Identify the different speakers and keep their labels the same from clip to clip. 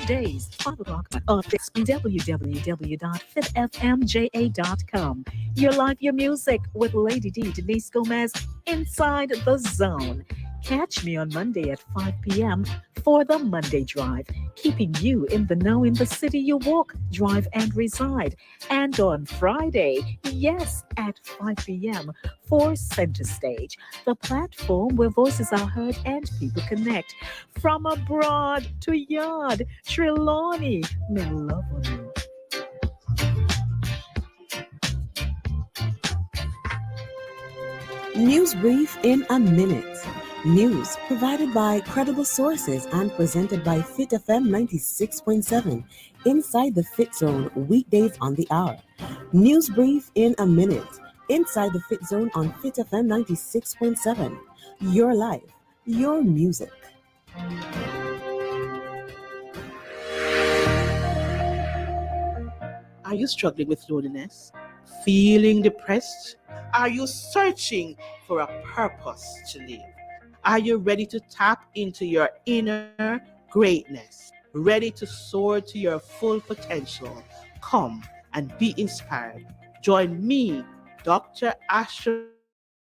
Speaker 1: weekdays, 5 o'clock on www.fitfmja.com. Your life, your music with Lady D, Denise Gomez, Inside the Zone. Catch me on Monday at 5 p.m. for the Monday Drive, keeping you in the know in the city you walk, drive, and reside. And on Friday, yes, at 5 p.m. for Center Stage, the platform where voices are heard and people connect. From abroad to yard, Trelawney, me love on you.
Speaker 2: News brief in a minute. News provided by credible sources and presented by Fit FM 96.7 inside the Fit Zone weekdays on the hour. News brief in a minute inside the Fit Zone on Fit FM 96.7. Your life, your music.
Speaker 3: Are you struggling with loneliness? Feeling depressed? Are you searching for a purpose to live? Are you ready to tap into your inner greatness? Ready to soar to your full potential? Come and be inspired. Join me, Dr. Asher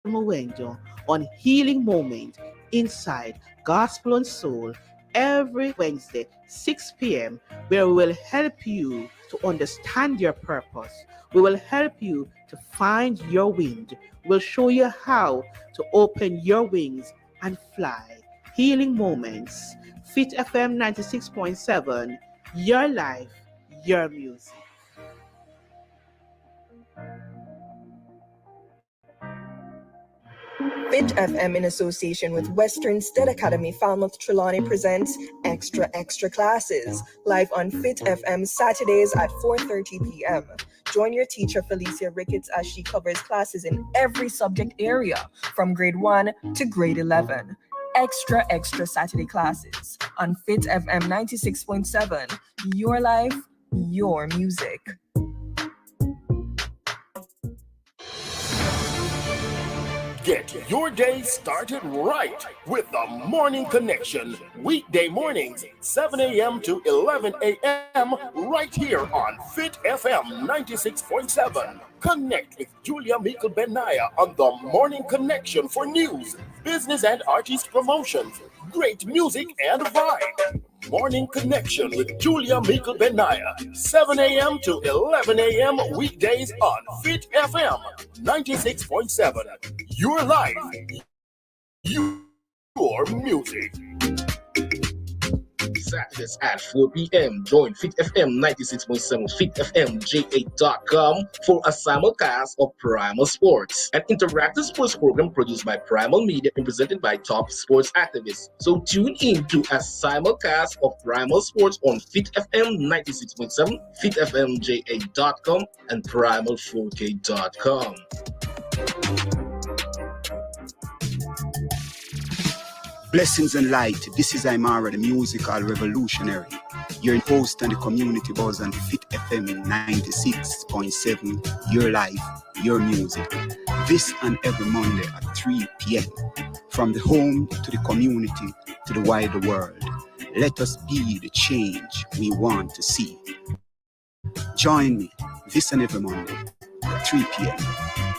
Speaker 3: Mwendo, on Healing Moment inside Gospel and Soul every Wednesday, 6 p.m., where we will help you to understand your purpose. We will help you to find your wind. We'll show you how to open your wings and fly. Healing Moments, Fit FM 96.7, your life, your music.
Speaker 4: Fit FM in association with Western State Academy Falmouth Trelawney presents Extra Classes, live on Fit FM Saturdays at 4:30 p.m. Join your teacher Felicia Ricketts as she covers classes in every subject area from grade 1 to grade 11. Extra Saturday classes on Fit FM 96.7, your life, your music.
Speaker 5: Get your day started right with the Morning Connection. Weekday mornings, 7 a.m. to 11 a.m. right here on Fit FM 96.7. Connect with Julia Mikkel Benaya on the Morning Connection for news, business and artist promotions, great music and vibe. Morning Connection with Julia Mikkel Benaya, 7 a.m. to 11 a.m. weekdays on Fit FM 96.7. Your life, your music.
Speaker 6: Saturdays at 4 p.m. Join Fit FM 96.7 FitFMJA.com for a simulcast of Primal Sports, an interactive sports program produced by Primal Media and presented by top sports activists. So tune in to a simulcast of Primal Sports on Fit FM 96.7 FitFMJA.com and Primal4K.com.
Speaker 7: Blessings and light. This is Imara, the musical revolutionary. You're an host on the community buzz on Fit FM 96.7. Your life, your music. This and every Monday at 3 p.m. From the home to the community to the wider world. Let us be the change we want to see. Join me this and every Monday at 3 p.m.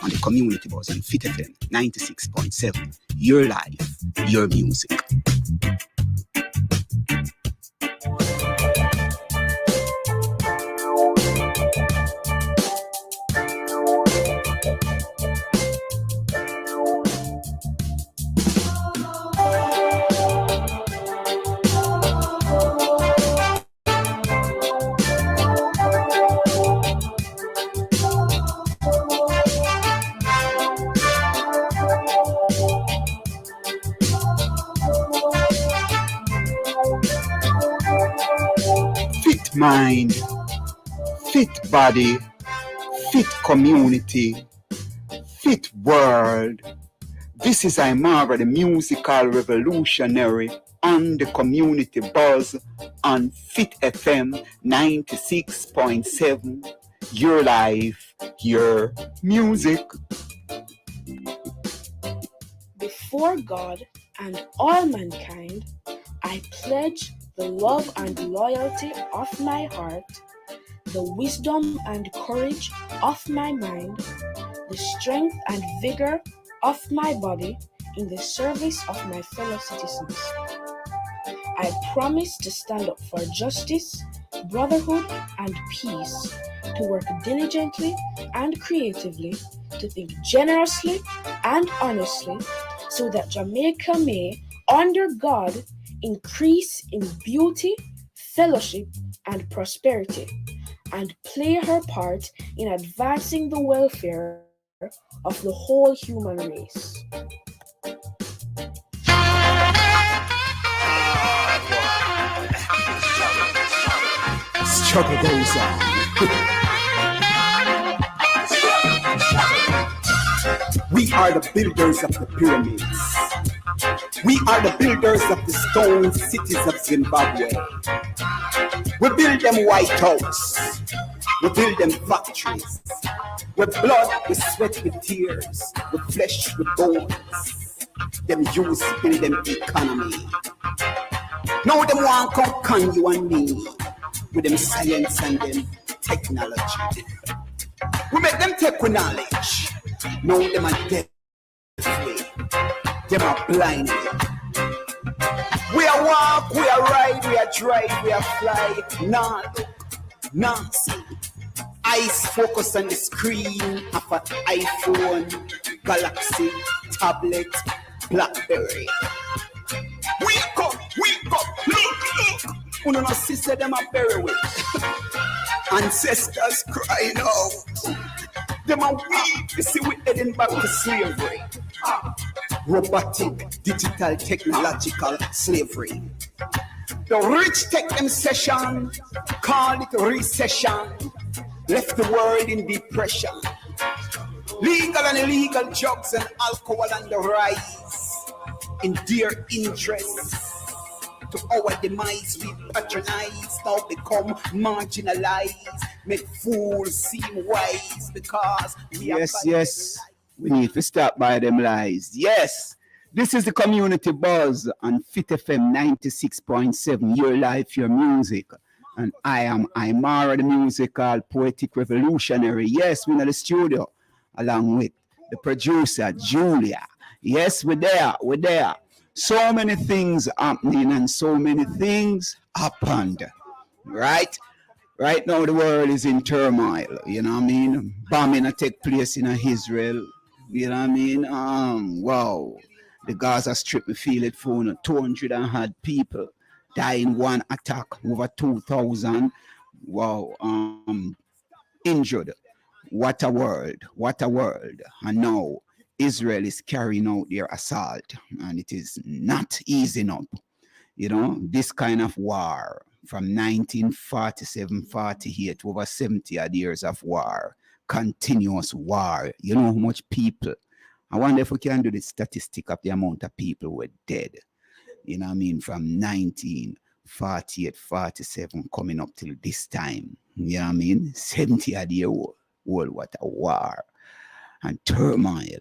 Speaker 7: on the community buzz on Fit FM 96.7. Your life, your music. Mind, fit body, fit community, fit world. This is Imara, the musical revolutionary on the community buzz on Fit FM 96.7. Your life, your music.
Speaker 8: Before God and all mankind, I pledge the love and loyalty of my heart, the wisdom and courage of my mind, the strength and vigor of my body in the service of my fellow citizens. I promise to stand up for justice, brotherhood, and peace, to work diligently and creatively, to think generously and honestly, so that Jamaica may, under God, increase in beauty, fellowship, and prosperity, and play her part in advancing the welfare of the whole human race.
Speaker 7: Struggle goes on. We are the builders of the pyramids. We are the builders of the stone cities of Zimbabwe. We build them White House. We build them factories. With blood, with sweat, with tears. With flesh, with bones. Them use build them economy. Now them want come con you and me. With them science and them technology. We make them take with knowledge. Now them are deaf way. Them are blind way. We are walk, we are ride, we are drive, we are fly. Nah look, nah see. Eyes focus on the screen of an iPhone, Galaxy, tablet, Blackberry. Wake up, look. Uno no sister them are very weak. Ancestors crying out. Them are weak. You see we heading back to slavery. Robotic, digital, technological slavery. The rich take them session, call it recession, left the world in depression. Legal and illegal drugs and alcohol on the rise, in dear interest. To our demise we patronize, now become marginalized, make fools seem wise because we are... Yes. We need to stop by them lies. Yes. This is the community buzz on Fit FM 96.7, your life, your music. And I am Imara, the musical poetic revolutionary. Yes, we're in the studio along with the producer, Julia. Yes, we're there. So many things happening and so many things happened, right? Right now the world is in turmoil, you know what I mean? Bombing take place in Israel, you know what I mean? Wow. The Gaza Strip, we feel it for 200 and had people die in one attack, over 2,000. Wow. Injured. What a world. And now Israel is carrying out their assault, and it is not easing up. You know, this kind of war from 1947, 48, over 70 odd years of war, continuous war. You know how much people, I wonder if we can do the statistic of the amount of people who were dead. You know what I mean? From 1948, 47 coming up till this time. You know what I mean? 70 odd year old. What a war and turmoil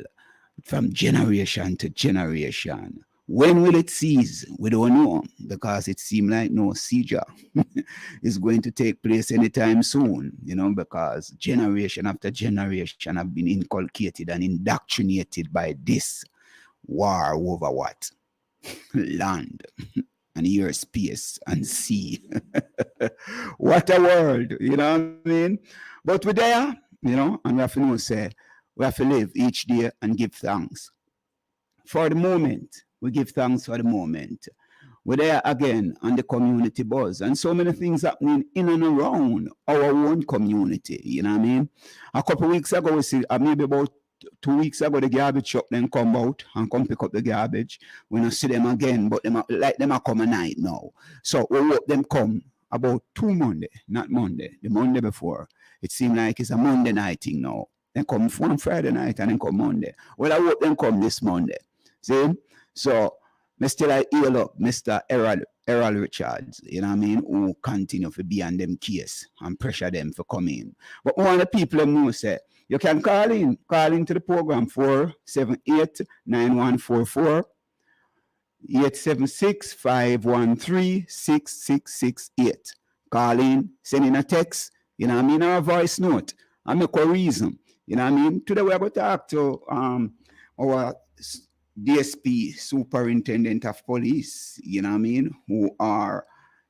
Speaker 7: from generation to generation. When will it cease? We don't know, because it seems like no seizure is going to take place anytime soon, you know, because generation after generation have been inculcated and indoctrinated by this war over what? Land and air, space and sea. What a world, you know what I mean? But we're there, you know, and we have to know, say, we have to live each day and give thanks. For the moment, we give thanks for the moment. We're there again on the community buzz, and so many things happening in and around our own community, you know what I mean? A couple of weeks ago, we see, maybe about 2 weeks ago, the garbage truck then come out and come pick up the garbage. We don't see them again, but them are come at night now. So we hope them come about 2 Monday, not Monday, the Monday before. It seemed like it's a Monday night thing now. Then come one Friday night and then come Monday. Well, I hope them come this Monday. See? So, I still heal up Mr. Errol Richards, you know what I mean, who continue to be on them case and pressure them for coming in. But one of the people them know say, you can call into the program 478-9144. 876-513-6668. Call in, send in a text, you know what I mean, or a voice note. I make a reason. You know what I mean? Today we're going to talk to our DSP, Superintendent of Police, you know what I mean, who are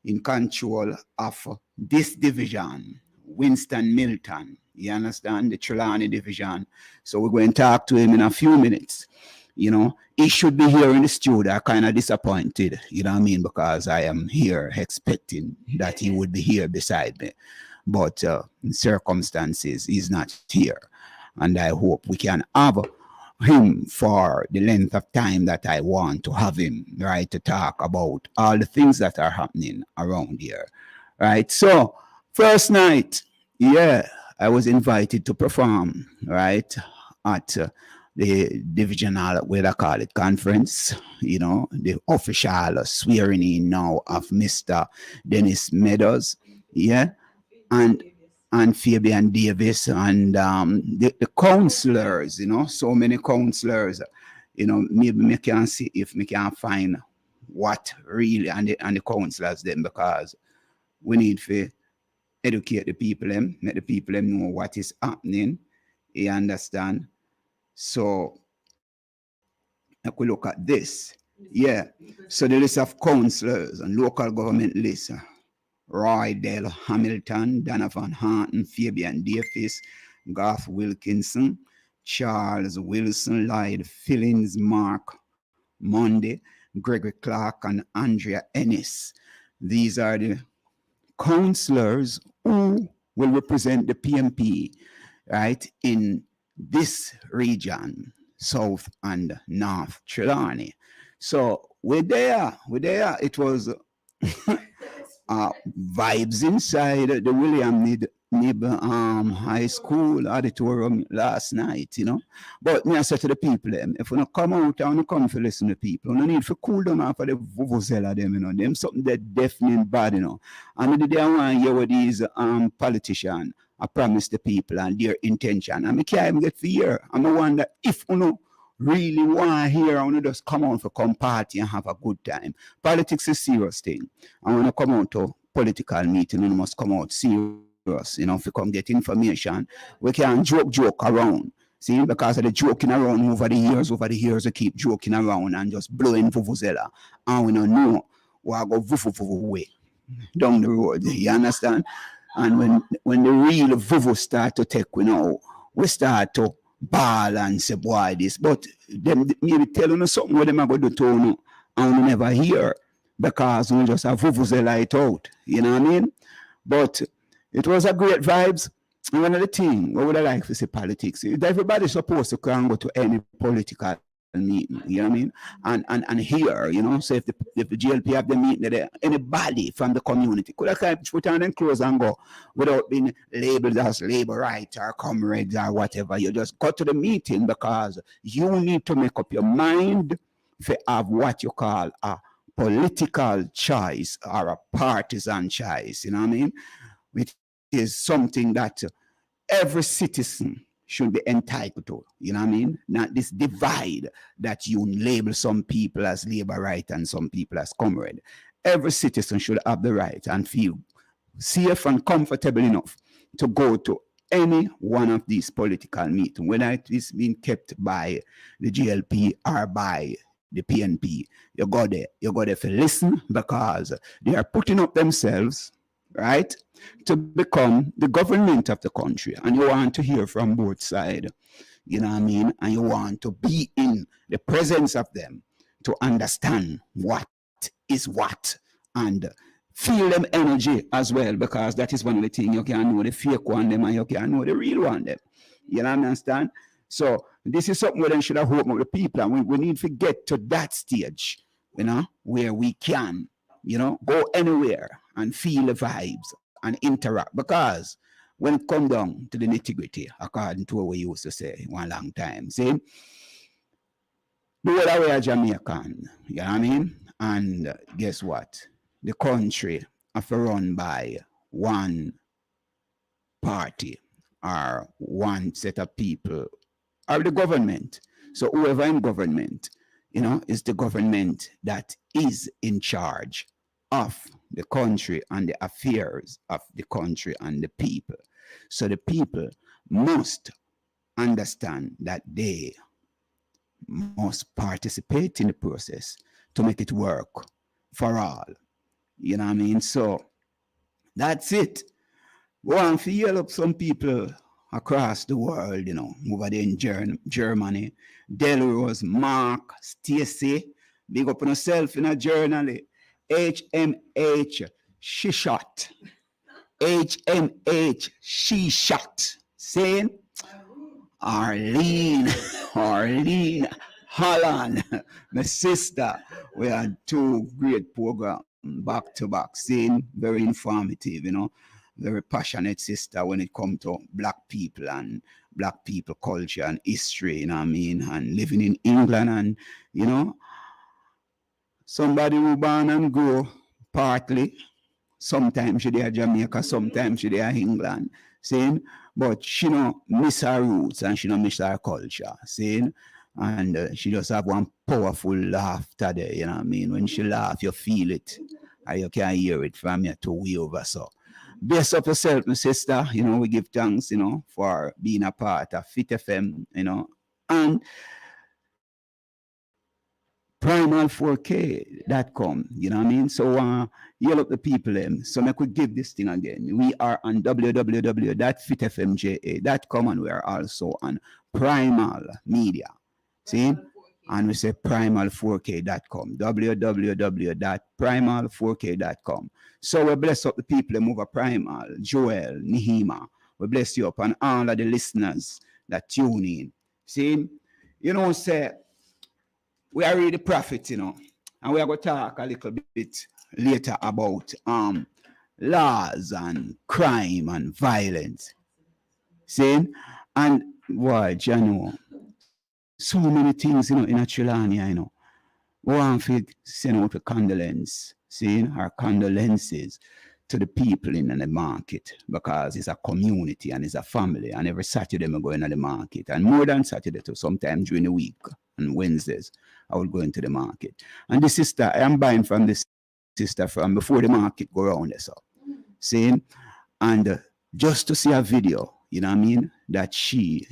Speaker 7: in control of this division, Winston Milton. You understand? The Trelawney division. So we're going to talk to him in a few minutes. You know, he should be here in the studio. I'm kind of disappointed, you know what I mean, because I am here expecting that he would be here beside me. But in circumstances, he's not here. And I hope we can have him for the length of time that I want to have him, right, to talk about all the things that are happening around here, right? So, first night, yeah, I was invited to perform, right, at the divisional, what I call it, conference, you know, the official swearing in now of Mr. Dennis Meadows, yeah, and Fabian Davis, and the counselors, you know, so many counselors, you know, maybe we can see if we can find what really, and the counselors then, because we need to educate the people, let the people know what is happening, you understand? So, if we look at this, yeah, so the list of counselors and local government list, Roy Dale Hamilton, Donovan Horton, Fabian Davis, Garth Wilkinson, Charles Wilson, Lloyd Fillings, Mark Monday, Gregory Clark, and Andrea Ennis. These are the counselors who will represent the PNP, right, in this region, South and North Trelawney. So we're there. It was vibes inside the William Nib High School auditorium last night, you know. But me I said to the people, if you don't come out and come to listen to people, you need to cool down after the vuvuzela them, you know. Them something that deafening bad, you know. And the day I want to hear what these politicians I promise the people and their intention. And I can't even get fear. I'm the one that if you know really want to hear, I want to just come out for come party and have a good time. Politics is a serious thing. I want to come out to political meeting and must come out serious, you know, if you come get information. We can joke around. See, because of the joking around over the years, we keep joking around and just blowing vuvuzela. And we don't know what go vuvu way down the road. You understand? And when the real vuvu start to take, you know, we start to ball and say, boy, this. But them maybe telling us something what them are going to do to, and we never hear because we just have vuvuzela it out. You know what I mean? But it was a great vibes. And one of the things, what would I like to say politics? Everybody's supposed to come go to any political meeting, you know what I mean? And here, you know, so if the GLP have the meeting there, anybody from the community could have put on them clothes and go without being labeled as labor right or comrades or whatever. You just go to the meeting because you need to make up your mind to have what you call a political choice or a partisan choice, you know what I mean? Which is something that every citizen should be entitled to, you know what I mean? Not this divide that you label some people as labor right and some people as comrade. Every citizen should have the right and feel safe and comfortable enough to go to any one of these political meetings, whether it is being kept by the GLP or by the PNP. You go there to listen because they are putting up themselves, right, to become the government of the country. And you want to hear from both sides, you know what I mean? And you want to be in the presence of them to understand what is what and feel them energy as well, because that is one of the things you can know the fake one them and you can know the real one them. You know what I understand? So this is something where they should have hope with the people, and we need to get to that stage, you know, where we can, you know, go anywhere and feel the vibes and interact. Because when it comes down to the nitty-gritty, according to what we used to say one long time, see, the other way are Jamaican, you know what I mean? And guess what? The country have to run by one party or one set of people or the government. So whoever in government, is the government that is in charge of the country and the affairs of the country and the people. So the people must understand that they must participate in the process to make it work for all. You know what I mean? So that's it. Go on, feel up some people across the world, over there in Germany. Delrose, Mark, Stacy, big up on yourself in a journal. HMH, she shot. HMH, she shot. Saying, Arlene, Holland, my sister. We had two great programs back to back, saying very informative, very passionate sister when it comes to black people and black people culture and history, and living in England and, somebody who born and grow partly. Sometimes she there Jamaica, sometimes she there England, saying, but she don't miss her roots and she don't miss her culture, saying, and she just have one powerful laughter there, when she laugh, you feel it, and you can hear it from here to way over, so. Bless up yourself, my sister. We give thanks, for being a part of Fit FM, and primal4k.com, So yell up the people, so I could give this thing again. We are on www.fitfmja.com and we are also on Primal Media. See? And we say primal4k.com, www.primal4k.com. So we bless up the people who move a Primal, Joel, Nehima. We bless you up and all of the listeners that tune in. See, say, we are really prophet, and we are going to talk a little bit later about laws and crime and violence. See, and why, so many things, in a Trelawny, we want to send out a condolence, our condolences to the people in the market because it's a community and it's a family, and every Saturday I'm going to the market, and more than Saturday too, sometimes during the week and Wednesdays I will go into the market. And the sister, I am buying from this sister from before the market go around there, so and just to see a video, that she,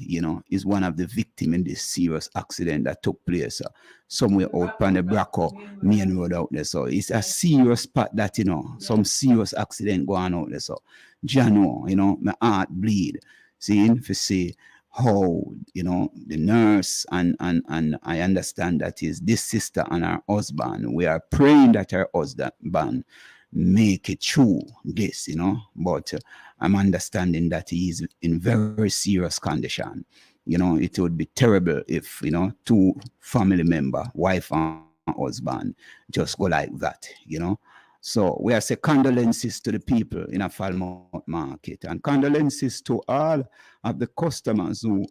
Speaker 7: is one of the victims in this serious accident that took place somewhere out on the Braco main road out there. So it's a serious spot that, some serious accident going out there. So, my heart bleed, to see how, the nurse and I understand that is this sister and her husband. We are praying that her husband make it through this, but I'm understanding that he is in very serious condition. It would be terrible if, two family member, wife and husband, just go like that, So we are saying condolences to the people in a Falmouth market and condolences to all of the customers who,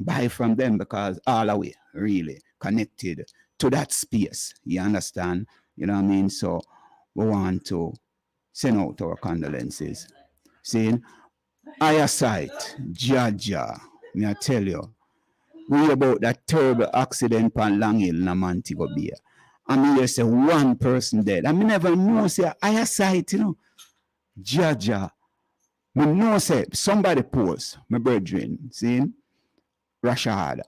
Speaker 7: buy from them because all are we really connected to that space. You understand? So we want to send out our condolences. Saying, eyesight, Jaja, me I tell you, we about that terrible accident on Long Hill in Montego Bay. I mean, there's one person dead. I mean, never know, say, eyesight, Jaja. We know, say, somebody post, my brethren, seeing, Rashad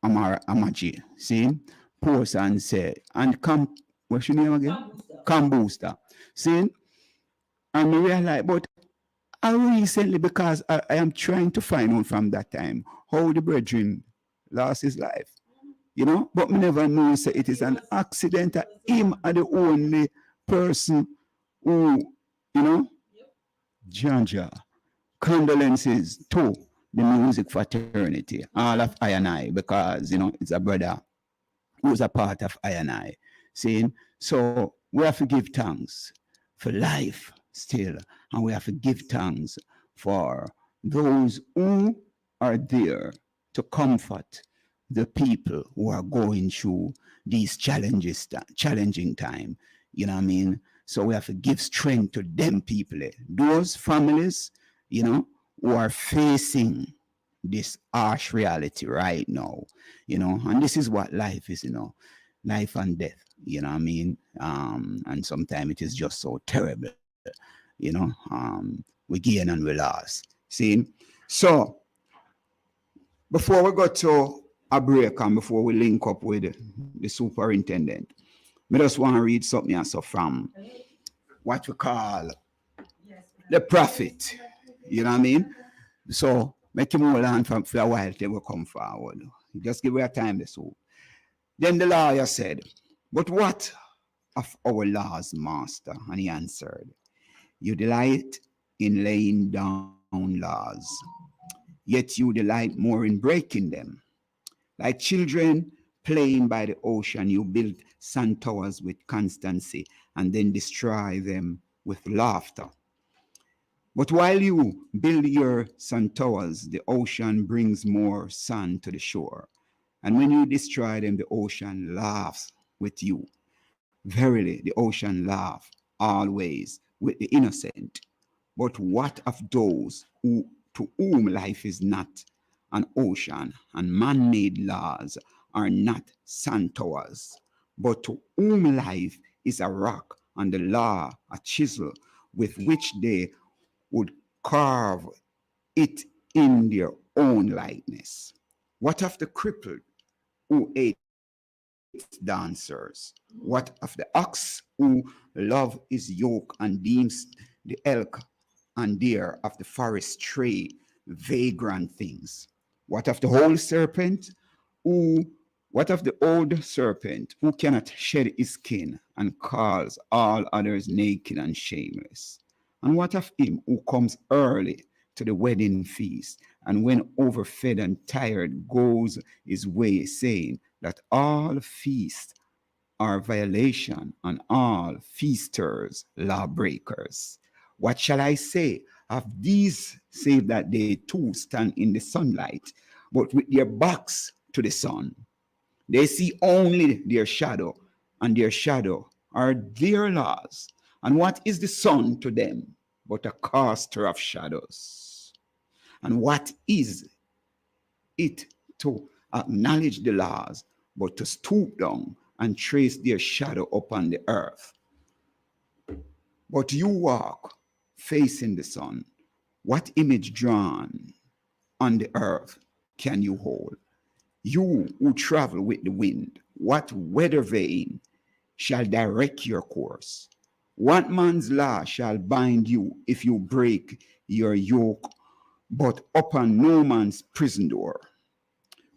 Speaker 7: Amaji, seeing, post and say, and come, what's your name again? Come Booster. Seeing, and I realize, but I recently, because I am trying to find out from that time how the brethren lost his life, but me never know say it is an accident that him are the only person who, Janja, condolences to the music fraternity, all of I&I, because, it's a brother who's a part of I&I, saying, so we have to give thanks for life still, and we have to give thanks for those who are there to comfort the people who are going through these challenging time. So we have to give strength to them people, those families, who are facing this harsh reality right now, and this is what life is, life and death, you know what I mean? And sometimes it is just so terrible, you know. We gain and we lose. See? So before we go to a break and before we link up with the superintendent, I just want to read something also from what we call the prophet. You know what I mean? So make him hold on for a while till we come forward. Just give her time to so. Then the lawyer said, "But what of our laws, master?" And he answered, "You delight in laying down laws, yet you delight more in breaking them. Like children playing by the ocean, you build sand towers with constancy and then destroy them with laughter. But while you build your sand towers, the ocean brings more sand to the shore. And when you destroy them, the ocean laughs with you. Verily, the ocean laughs always with the innocent. But what of those who, to whom life is not an ocean and man-made laws are not sand towers, but to whom life is a rock and the law a chisel with which they would carve it in their own likeness? What of the crippled who ate dancers? What of the ox who love his yoke and deems the elk and deer of the forest tree vagrant things? What of the old serpent what of the old serpent who cannot shed his skin and calls all others naked and shameless? And what of him who comes early to the wedding feast and when overfed and tired goes his way, saying that all feasts are violation and all feasters lawbreakers? What shall I say of these, save that they too stand in the sunlight, but with their backs to the sun? They see only their shadow, and their shadow are their laws. And what is the sun to them but a caster of shadows? And what is it to acknowledge the laws but to stoop down and trace their shadow upon the earth? But you walk facing the sun. What image drawn on the earth can you hold? You who travel with the wind, what weather vane shall direct your course? What man's law shall bind you if you break your yoke, but upon no man's prison door?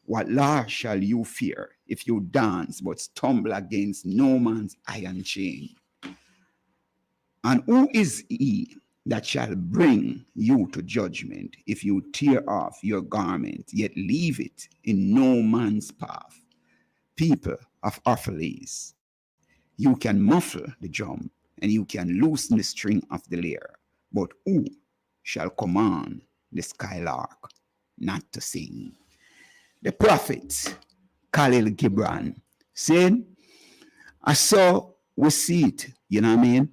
Speaker 7: What law shall you fear if you dance, but stumble against no man's iron chain? And who is he that shall bring you to judgment if you tear off your garment, yet leave it in no man's path? People of Orphalese, you can muffle the drum and you can loosen the string of the lyre, but who shall command the skylark not to sing? The prophet Khalil Gibran saying, I saw we see it, you know what I mean?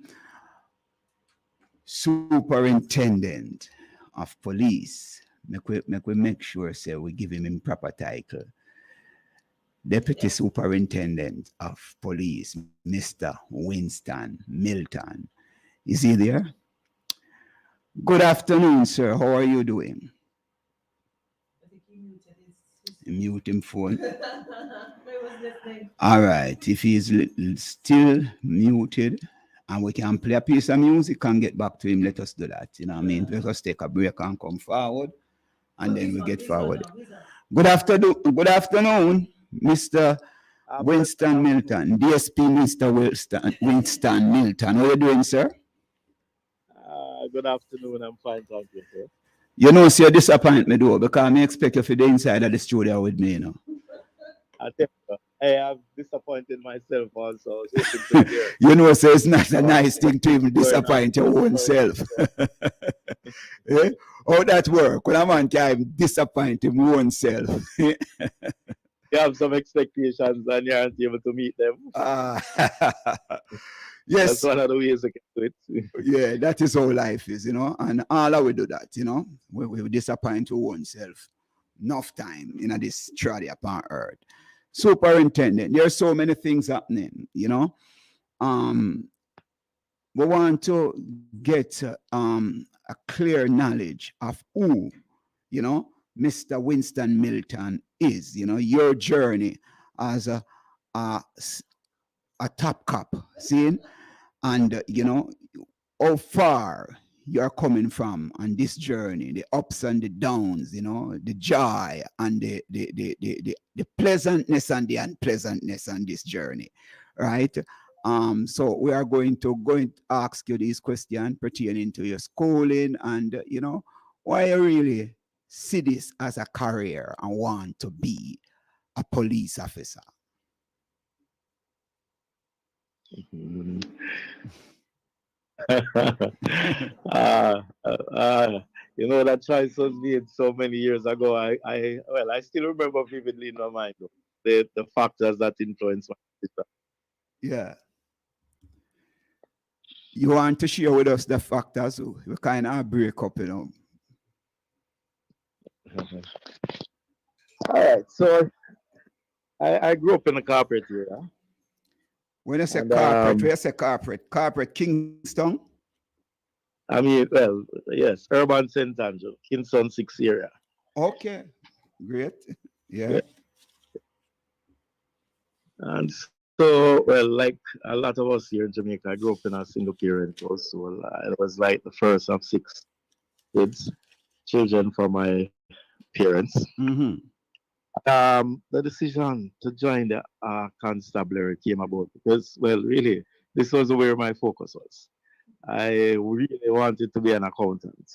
Speaker 7: Superintendent of police, make sure say we give him proper title. Deputy Superintendent of Police, Mr. Winston Milton. Is he there? Good afternoon, sir. How are you doing? Mute him phone. All right. If he's still muted and we can play a piece of music and get back to him, let us do that. You know what I mean? Let us take a break and come forward and then we get forward. Good afternoon, Mr. Winston Milton, DSP Mr. Winston Milton. How are you doing, sir?
Speaker 9: Good afternoon. I'm fine, thank you, sir.
Speaker 7: You know, see, you disappoint me, though, because I expect you to be inside of the studio with me, you know.
Speaker 9: I tell you, I have disappointed myself also.
Speaker 7: You know, so it's not a nice thing to even disappoint your own self. Eh? How that work? When a man can disappoint his own self.
Speaker 9: You have some expectations and you aren't able to meet them.
Speaker 7: Yes.
Speaker 9: That's one of the ways I can do it.
Speaker 7: Yeah, that is how life is, you know. And all we do that, you know. We disappoint our own self. Enough time, you know, this tragedy upon earth. superintendent. There are so many things happening, we want to get a clear knowledge of who, Mr. Winston Milton is, your journey as a, a top cop, seeing, and, how far you're coming from on this journey, the ups and the downs, the joy and the pleasantness and the unpleasantness on this journey, right? So we are going to ask you these questions pertaining to your schooling and why you really see this as a career and want to be a police officer.
Speaker 9: That choice was made so many years ago. I still remember vividly in my mind the factors that influence my decision.
Speaker 7: Yeah. You want to share with us the factors? We kind of break up,
Speaker 9: All right. So I grew up in a corporate area.
Speaker 7: When you say corporate, where you say corporate? Corporate Kingston?
Speaker 9: I mean, well, yes, urban St. Andrew, Kingston 6 area.
Speaker 7: Okay, great. Yeah.
Speaker 9: And so, well, like a lot of us here in Jamaica, I grew up in a single parent household. It was like the first of 6 children for my parents.
Speaker 7: Mm-hmm.
Speaker 9: The decision to join the constabulary came about because, well, really, this was where my focus was. I really wanted to be an accountant.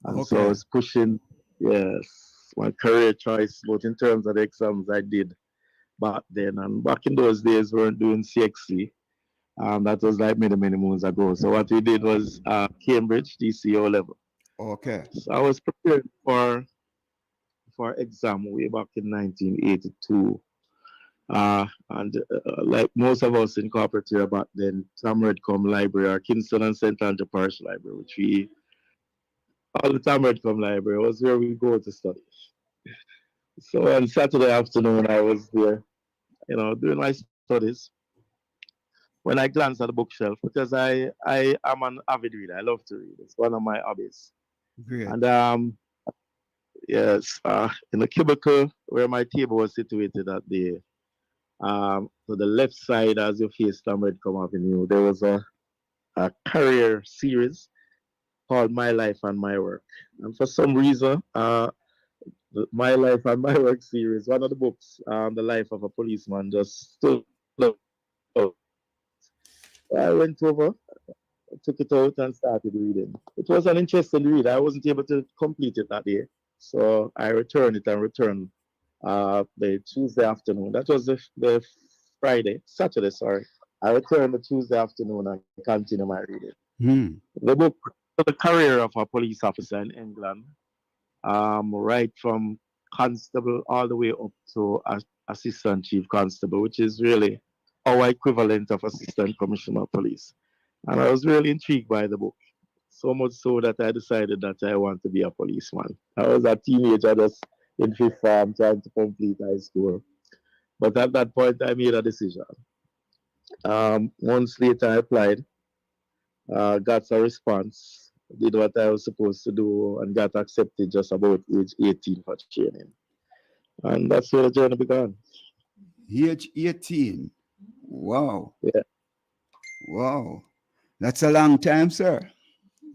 Speaker 9: And so I was pushing, my career choice, both in terms of the exams I did back then. And back in those days, we weren't doing CXC. That was like many, many moons ago. So what we did was Cambridge DCO level.
Speaker 7: Okay.
Speaker 9: So I was prepared for exam way back in 1982. Like most of us in corporate here back then, Tamredcom Library or Kingston and St. Andrew Parish Library, all the Tamredcom Library was where we go to study. So on Saturday afternoon, I was there, doing my studies. When I glanced at the bookshelf, because I am an avid reader, I love to read. It's one of my hobbies.
Speaker 7: Great.
Speaker 9: And yes, in the cubicle where my table was situated at the to the left side as you face Tamredcom Avenue, there was a career series called My Life and My Work. And for some reason, My Life and My Work series, one of the books, The Life of a Policeman, just stood out. I went over, took it out and started reading. It was an interesting read. I wasn't able to complete it that day. So I returned the Tuesday afternoon. That was the Saturday, sorry. I returned the Tuesday afternoon and continued my reading. The book, The Career of a Police Officer in England, right from constable all the way up to assistant chief constable, which is really our equivalent of assistant commissioner of police. And I was really intrigued by the book. So much so that I decided that I want to be a policeman. I was a teenager just in fifth form trying to complete high school. But at that point, I made a decision. Months later, I applied, got a response, did what I was supposed to do, and got accepted just about age 18 for training. And that's where the journey began.
Speaker 7: Age 18? Wow.
Speaker 9: Yeah.
Speaker 7: Wow. That's a long time, sir.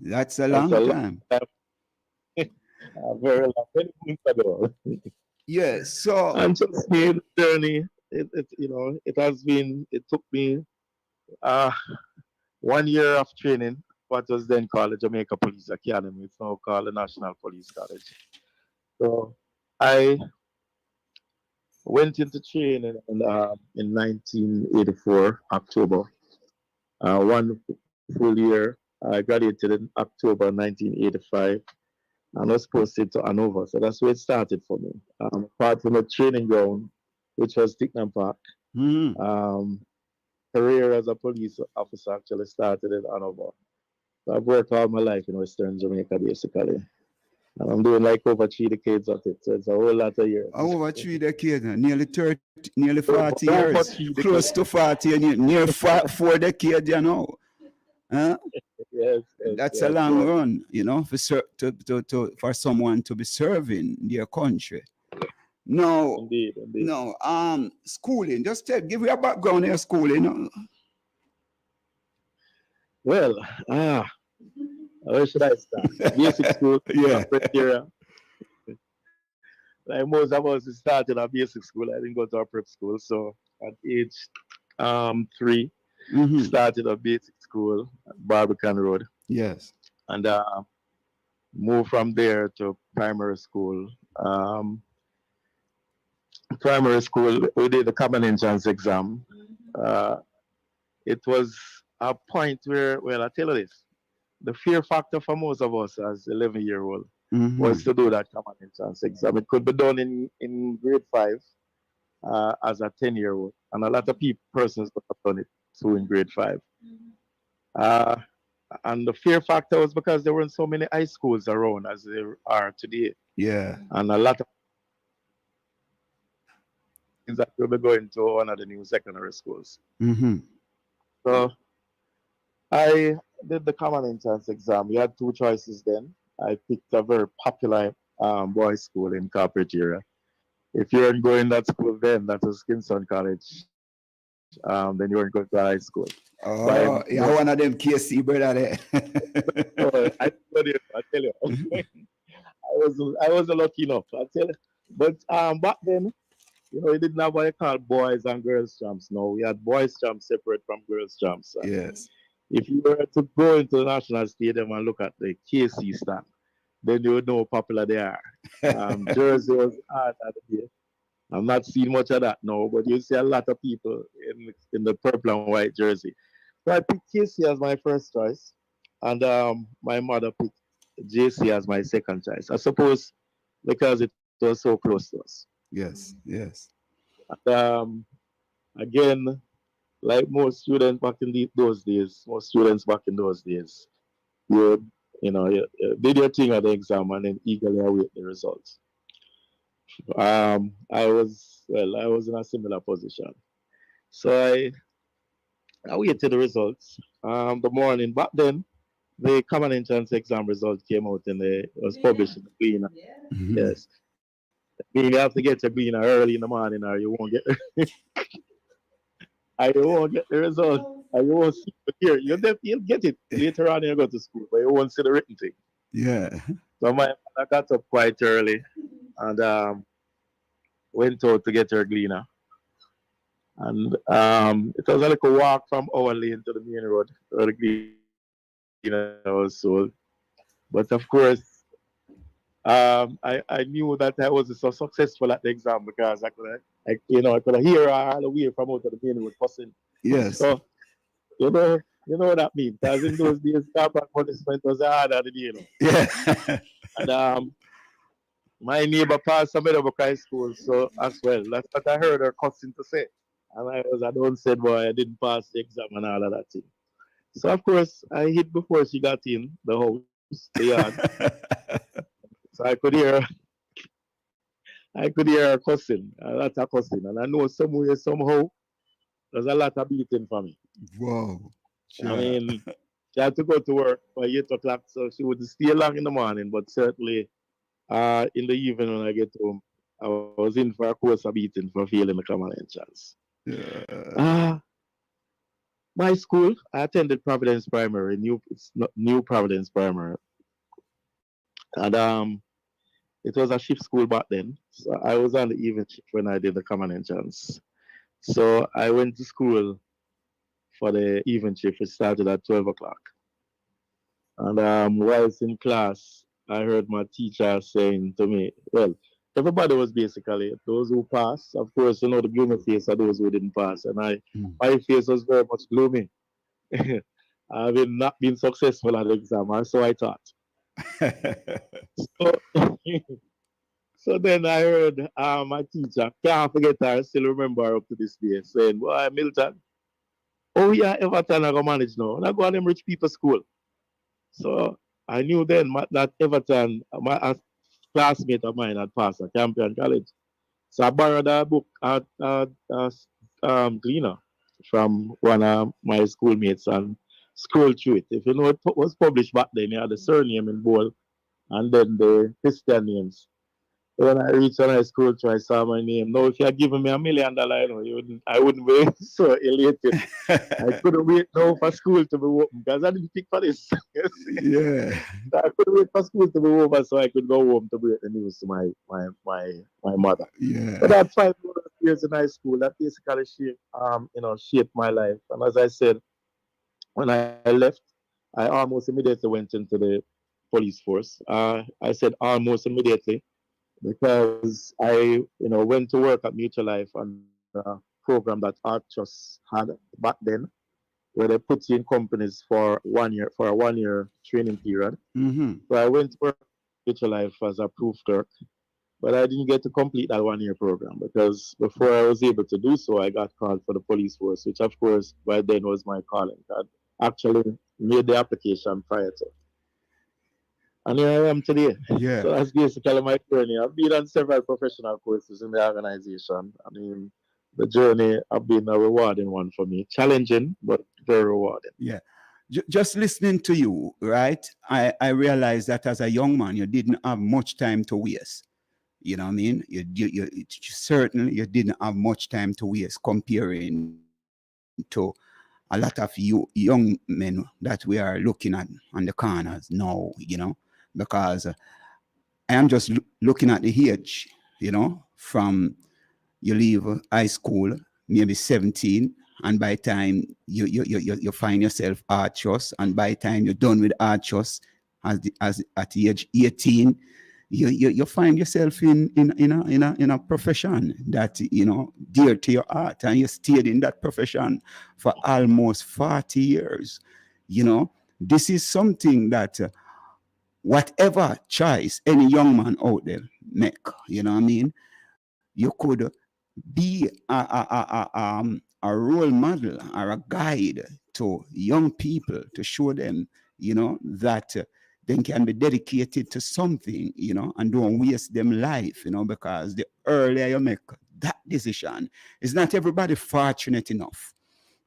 Speaker 7: That's a long time.
Speaker 9: Very long, many months ago.
Speaker 7: Yes. So
Speaker 9: and just the journey, it took me 1 year of training, what was then called the Jamaica Police Academy. It's now called the National Police College. So I went into training in 1984, October. 1 full year. I graduated in October 1985 and was posted to Hanover. So that's where it started for me. Apart from the training ground, which was Ticknam Park, career as a police officer actually started in Hanover. So I've worked all my life in Western Jamaica, basically. And I'm doing like over 3 decades of it. So it's a whole lot of years.
Speaker 10: Over 3 decades, nearly 30, nearly 40
Speaker 9: Over
Speaker 10: years.
Speaker 9: 3
Speaker 10: Close
Speaker 9: decades.
Speaker 10: to 40, and near 4 decades, you know. Huh?
Speaker 9: Yes,
Speaker 10: That's a
Speaker 9: yes.
Speaker 10: long
Speaker 9: So,
Speaker 10: run, you know, for someone to be serving their country. No,
Speaker 9: indeed, indeed.
Speaker 10: no. Schooling. Just give you a background in schooling.
Speaker 9: Well, where should I start? Basic school,
Speaker 10: Yeah.
Speaker 9: Presbyterian. Like most of us started at basic school. I didn't go to a prep school. So at age 3,
Speaker 10: Mhm.
Speaker 9: started a basic school at Barbican Road.
Speaker 10: Yes.
Speaker 9: And moved from there to primary school. Primary school, we did the common entrance exam. It was a point where, well, I tell you this, the fear factor for most of us as 11-year-old was to do that common entrance exam. It could be done in grade 5 as a 10-year-old, and a lot of persons could have done it too in grade 5. And the fear factor was because there weren't so many high schools around as there are today.
Speaker 10: Yeah.
Speaker 9: And a lot of things that will be going to one of the new secondary schools.
Speaker 10: Mm-hmm.
Speaker 9: So I did the common entrance exam. We had 2 choices then. I picked a very popular boys' school in corporate area. If you weren't going that school then, that was Kingston College. Then you weren't going to high school.
Speaker 10: Oh, yeah, one of them KC brother there.
Speaker 9: I tell you, I wasn't lucky enough. I tell you. But back then, you know, we didn't have what you call boys and girls champs. No, we had boys champs separate from girls champs.
Speaker 10: Yes.
Speaker 9: If you were to go into the National Stadium and look at the KC stand, then you would know how popular they are. Jersey was hard at the day. I'm not seeing much of that now, but you see a lot of people in the purple and white jersey. So I picked KC as my first choice, and my mother picked JC as my second choice. I suppose because it was so close to us.
Speaker 10: Yes, yes.
Speaker 9: And, again, like most students back in those days, you did your thing at the exam and then eagerly await the results. I was in a similar position. So I awaited the results. The morning back then, the common entrance exam result came out and it was published in the Gleaner.
Speaker 10: Mhm.
Speaker 9: Yes. You have to get your Gleaner early in the morning or you won't get the result. And you won't see it here. You'll get it later on when you go to school, but you won't see the written thing.
Speaker 10: Yeah.
Speaker 9: So I got up quite early and went out to get her Gleaner. And it was a little walk from our lane to the main road where the Gleaner was sold. But of course, I knew that I wasn't so successful at the exam because I could hear her all the way from out of the main road fussing.
Speaker 10: Yes.
Speaker 9: So, you know what that means. Because in those days, corporate punishment was harder than you know.
Speaker 10: Yeah.
Speaker 9: And my neighbor passed some middle high school, so as well. That's what I heard her cussing to say. And I don't said, boy, I didn't pass the exam and all of that thing. So of course I hid before she got in the house, the yard. So I could hear her cussing, a lot of cussing. And I know somewhere, somehow, there's a lot of beating for me.
Speaker 10: Whoa.
Speaker 9: I mean, she had to go to work by 8 o'clock, so she wouldn't stay long in the morning, but certainly in the evening when I get home, I was in for a course of beating for failing the common entrance.
Speaker 10: Yeah.
Speaker 9: My school, I attended Providence Primary, New Providence Primary. And it was a shift school back then. So I was on the evening shift when I did the common entrance. So I went to school for the evening shift. It started at 12 o'clock. And whilst in class, I heard my teacher saying to me, well, everybody was basically those who passed. Of course, the gloomy face are those who didn't pass. And my face was very much gloomy. I've not been successful at the exam, or so I thought. So then I heard my teacher, can't forget her, I still remember her up to this day, saying, boy, Milton, oh yeah, Everton I go manage now. And I go to them rich people school. So I knew then that Everton, a classmate of mine had passed at Campion College. So I borrowed a book cleaner from one of my schoolmates and scrolled through it. If you know it was published back then, you had the surname in bold and then the Christian names. When I reached and I scrolled through, I saw my name. Now, if you had given me $1 million, I wouldn't be so elated. I couldn't wait now for school to be open because I didn't pick for this.
Speaker 10: Yeah.
Speaker 9: So I couldn't wait for school to be over so I could go home to break the news to my mother.
Speaker 10: Yeah.
Speaker 9: But that 5 years in high school, that basically shaped my life. And as I said, when I left, I almost immediately went into the police force. I said almost immediately because I, went to work at Mutual Life on a program that Art Trust had back then, where they put you in companies for a 1 year training period.
Speaker 10: Mm-hmm.
Speaker 9: So I went to work at Mutual Life as a proof clerk, but I didn't get to complete that 1 year program because before I was able to do so, I got called for the police force, which of course by then was my calling. I actually made the application prior to. And here I am today.
Speaker 10: Yeah.
Speaker 9: So that's basically my journey. I've been on several professional courses in the organization. I mean, the journey has been a rewarding one for me. Challenging, but very rewarding.
Speaker 10: Yeah. Just listening to you, right? I realized that as a young man, you didn't have much time to waste. You know what I mean? You certainly you didn't have much time to waste comparing to a lot of young men that we are looking at on the corners now, because I am just looking at the age, from you leave high school, maybe 17, and by the time you find yourself Archers, and by the time you're done with Archers, as at the age 18, you find yourself in a profession that dear to your heart, and you stayed in that profession for almost 40 years. This is something that whatever choice any young man out there make, you could be a role model or a guide to young people to show them, that they can be dedicated to something, and don't waste them life, because the earlier you make that decision, it's not everybody fortunate enough.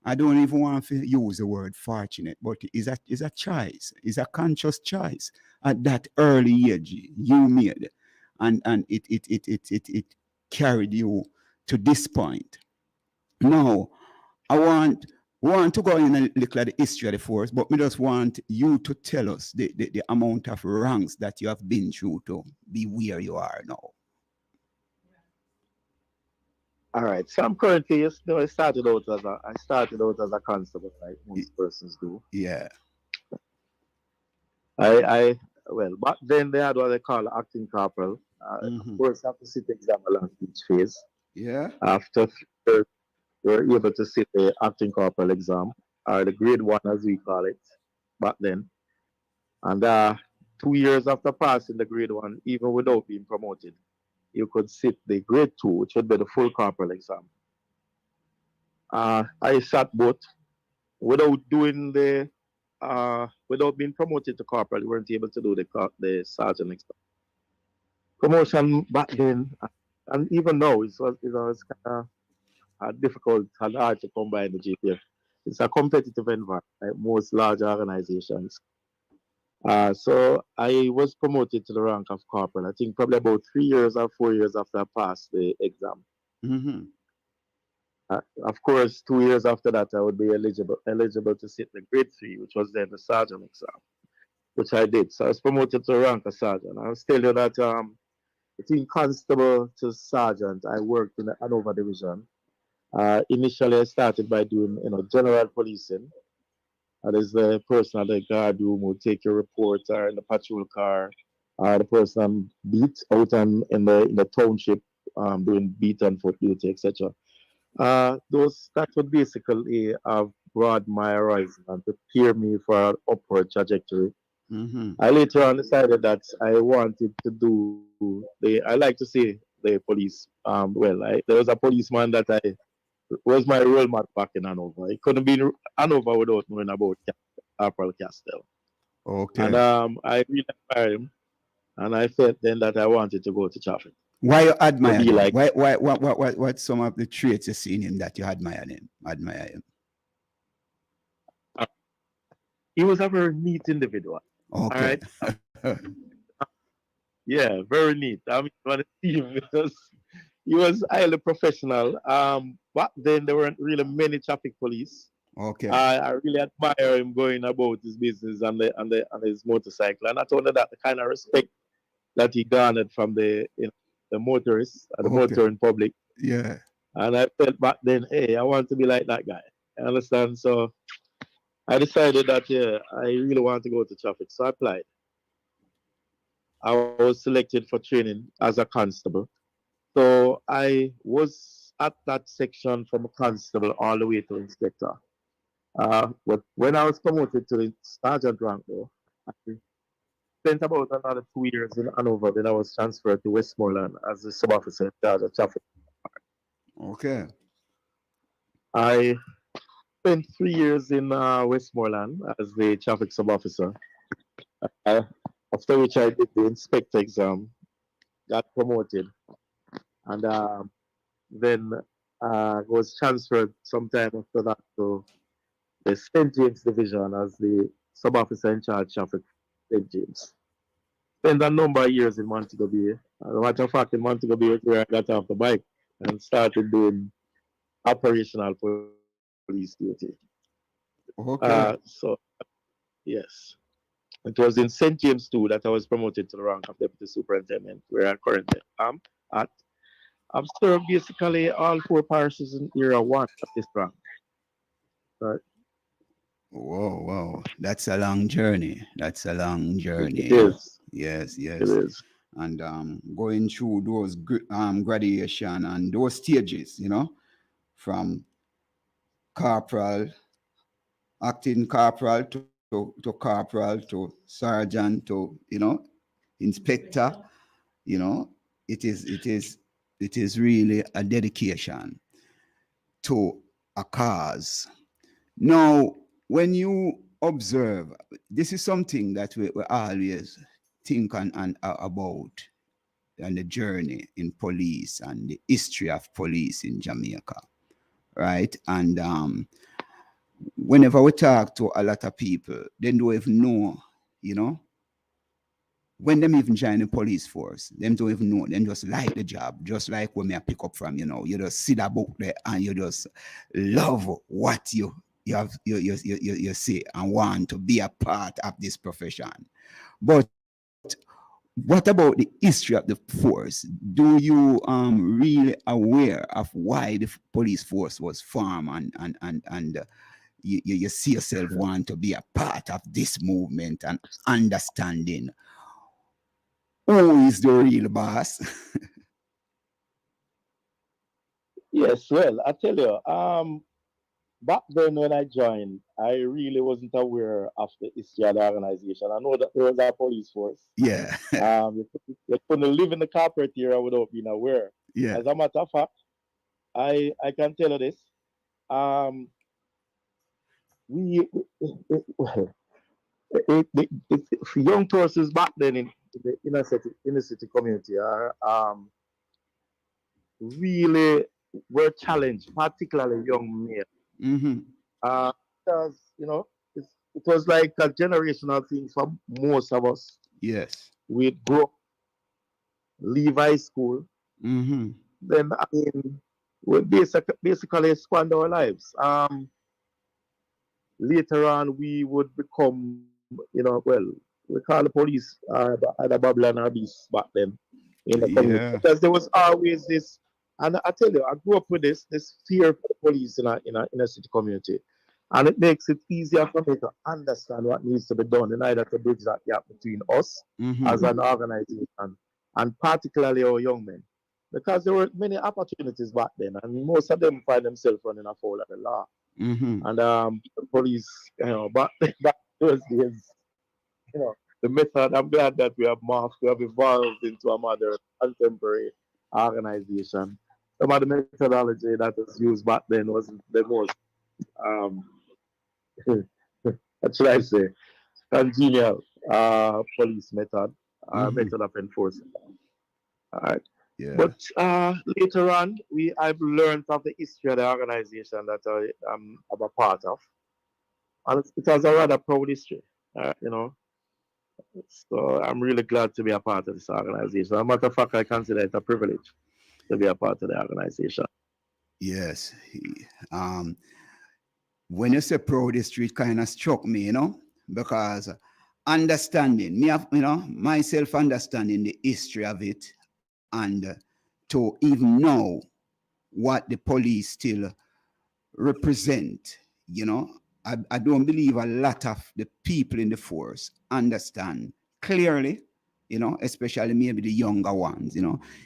Speaker 10: I don't even want to use the word fortunate, but it's a choice. It's a conscious choice at that early age you made, and it carried you to this point. Now, I want to go in a little at the history of the force, but we just want you to tell us the amount of ranks that you have been through to be where you are now.
Speaker 9: All right. So I'm currently, I started out as a constable, like most persons do.
Speaker 10: Yeah.
Speaker 9: Well, back then they had what they call acting corporal. Of course, you have to sit the exam along each phase.
Speaker 10: Yeah.
Speaker 9: After you're able to sit the acting corporal exam, or the grade 1 as we call it back then. And 2 years after passing the grade 1, even without being promoted, you could sit the grade 2, which would be the full corporal exam. I sat both without doing without being promoted to corporal. You weren't able to do the sergeant exam. Promotion back then, and even now, it's kind of difficult and hard to combine the GPF. It's a competitive environment, like most large organizations. So I was promoted to the rank of corporal, I think probably about 3 years or 4 years after I passed the exam.
Speaker 10: Mm-hmm.
Speaker 9: Of course, 2 years after that, I would be eligible to sit the grade 3, which was then the sergeant exam, which I did. So I was promoted to the rank of sergeant. I was telling you that between constable to sergeant, I worked in the Hanover division. Initially, I started by doing general policing. That is the person at the guard room who take your reports, or in the patrol car, or the person beat out in the township, doing beat and foot duty, etc. That would basically have broadened my horizon and prepare me for an upward trajectory.
Speaker 10: Mm-hmm.
Speaker 9: I later on decided that I wanted to do I like to say the police. There was a policeman that was my role model back in Hanover. I couldn't be in Hanover without knowing about Corporal Castell.
Speaker 10: Okay.
Speaker 9: And I really admire him, and I felt then that I wanted to go to traffic.
Speaker 10: Why you admire
Speaker 9: be
Speaker 10: him?
Speaker 9: like-
Speaker 10: What some of the traits you see in him that you admire him?
Speaker 9: He was a very neat individual.
Speaker 10: Okay.
Speaker 9: All right. Yeah, very neat. I mean, when I see him, he was highly professional. Back then there weren't really many traffic police.
Speaker 10: Okay.
Speaker 9: I really admire him going about his business on his motorcycle, and not only that, the kind of respect that he garnered from the motorists and the
Speaker 10: Okay.
Speaker 9: motoring public.
Speaker 10: Yeah.
Speaker 9: And I felt back then, hey, I want to be like that guy. You understand? So I decided that I really want to go to traffic, so I applied. I was selected for training as a constable. So I was at that section from a constable all the way to inspector. But when I was promoted to the sergeant rank, though, I spent about another 2 years in Hanover. Then I was transferred to Westmoreland as a sub-officer in charge of traffic.
Speaker 10: Okay.
Speaker 9: I spent 3 years in Westmoreland as the traffic sub-officer. After which I did the inspector exam, got promoted, and then was transferred sometime after that to the St. James Division as the sub-officer in charge of traffic, St. James. Spent a number of years in Montego Bay. As a matter of fact, in Montego Bay, where I got off the bike and started doing operational police duty.
Speaker 10: Okay.
Speaker 9: So, yes. It was in St. James too that I was promoted to the rank of deputy superintendent, where I currently am at. I've served basically all 4 parishes in Era 1 at this rank. Right.
Speaker 10: Whoa. That's a long journey.
Speaker 9: It is.
Speaker 10: Yes.
Speaker 9: It is.
Speaker 10: And going through those graduation and those stages, from corporal, acting corporal to corporal to sergeant to inspector, it is really a dedication to a cause. Now, when you observe, this is something that we always think about, and the journey in police and the history of police in Jamaica, right? And whenever we talk to a lot of people, they don't even know, when them even join the police force, them don't even know, them just like the job, just like when I pick up from, you just see that book there and you just love what you see and want to be a part of this profession. But what about the history of the force? Do you really aware of why the police force was formed and you see yourself want to be a part of this movement and understanding who is the real boss?
Speaker 9: Yes, well, I tell you, back then when I joined, I really wasn't aware of the history of the organization. I know that there was a police force.
Speaker 10: Yeah.
Speaker 9: You couldn't live in the corporate era without being aware.
Speaker 10: Yeah.
Speaker 9: As a matter of fact, I can tell you this. Young persons back then in the inner city community are really were challenged, particularly young males.
Speaker 10: Mm-hmm.
Speaker 9: Because it was like a generational thing for most of us.
Speaker 10: Yes.
Speaker 9: We'd grow up, leave high school,
Speaker 10: Mm-hmm.
Speaker 9: then we basically spend our lives. Later on, we would become, we call the police either Babylon or Beast back then in the community.
Speaker 10: Yeah.
Speaker 9: Because there was always this, and I tell you, I grew up with this fear for the police in a city community. And it makes it easier for me to understand what needs to be done in order to bridge that gap between us
Speaker 10: Mm-hmm.
Speaker 9: as an organization and particularly our young men. Because there were many opportunities back then, and most of them find themselves running afoul of the law.
Speaker 10: Mm-hmm.
Speaker 9: And the police, back those days, the method, I'm glad that we have evolved into a modern contemporary organization. Some of the methodology that was used back then wasn't the most, what should I say, congenial police method,
Speaker 10: Mhm.
Speaker 9: method of enforcement. All right.
Speaker 10: Yeah.
Speaker 9: But later on, I've learned of the history of the organization that I'm a part of, and it has a rather proud history. You know, so I'm really glad to be a part of this organization. As a matter of fact, I consider it a privilege to be a part of the organization.
Speaker 10: Yes. When you say proud history, it kind of struck me, because understanding me, myself understanding the history of it, and to even know what the police still represent, I don't believe a lot of the people in the force understand clearly, especially maybe the younger ones,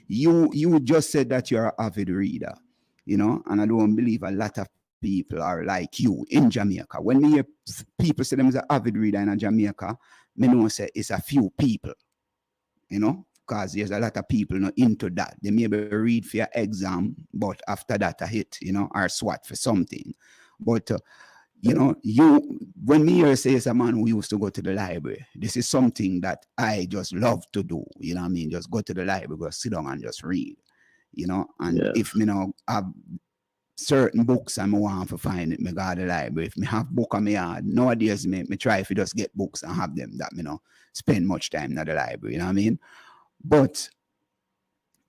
Speaker 10: you just said that you're an avid reader, and I don't believe a lot of people are like you in Jamaica. When me hear people say them is an avid reader in Jamaica, me know say it's a few people, because there's a lot of people not into that. They maybe read for your exam, but after that a hit, or SWAT for something. But when me hear say it's a man who used to go to the library, this is something that I just love to do. You know what I mean? Just go to the library, go sit down and just read. And if me now have certain books I want to find it, me go to the library. If me have book on my yard, nowadays me try if you just get books and have them that spend much time in the library, you know what I mean? But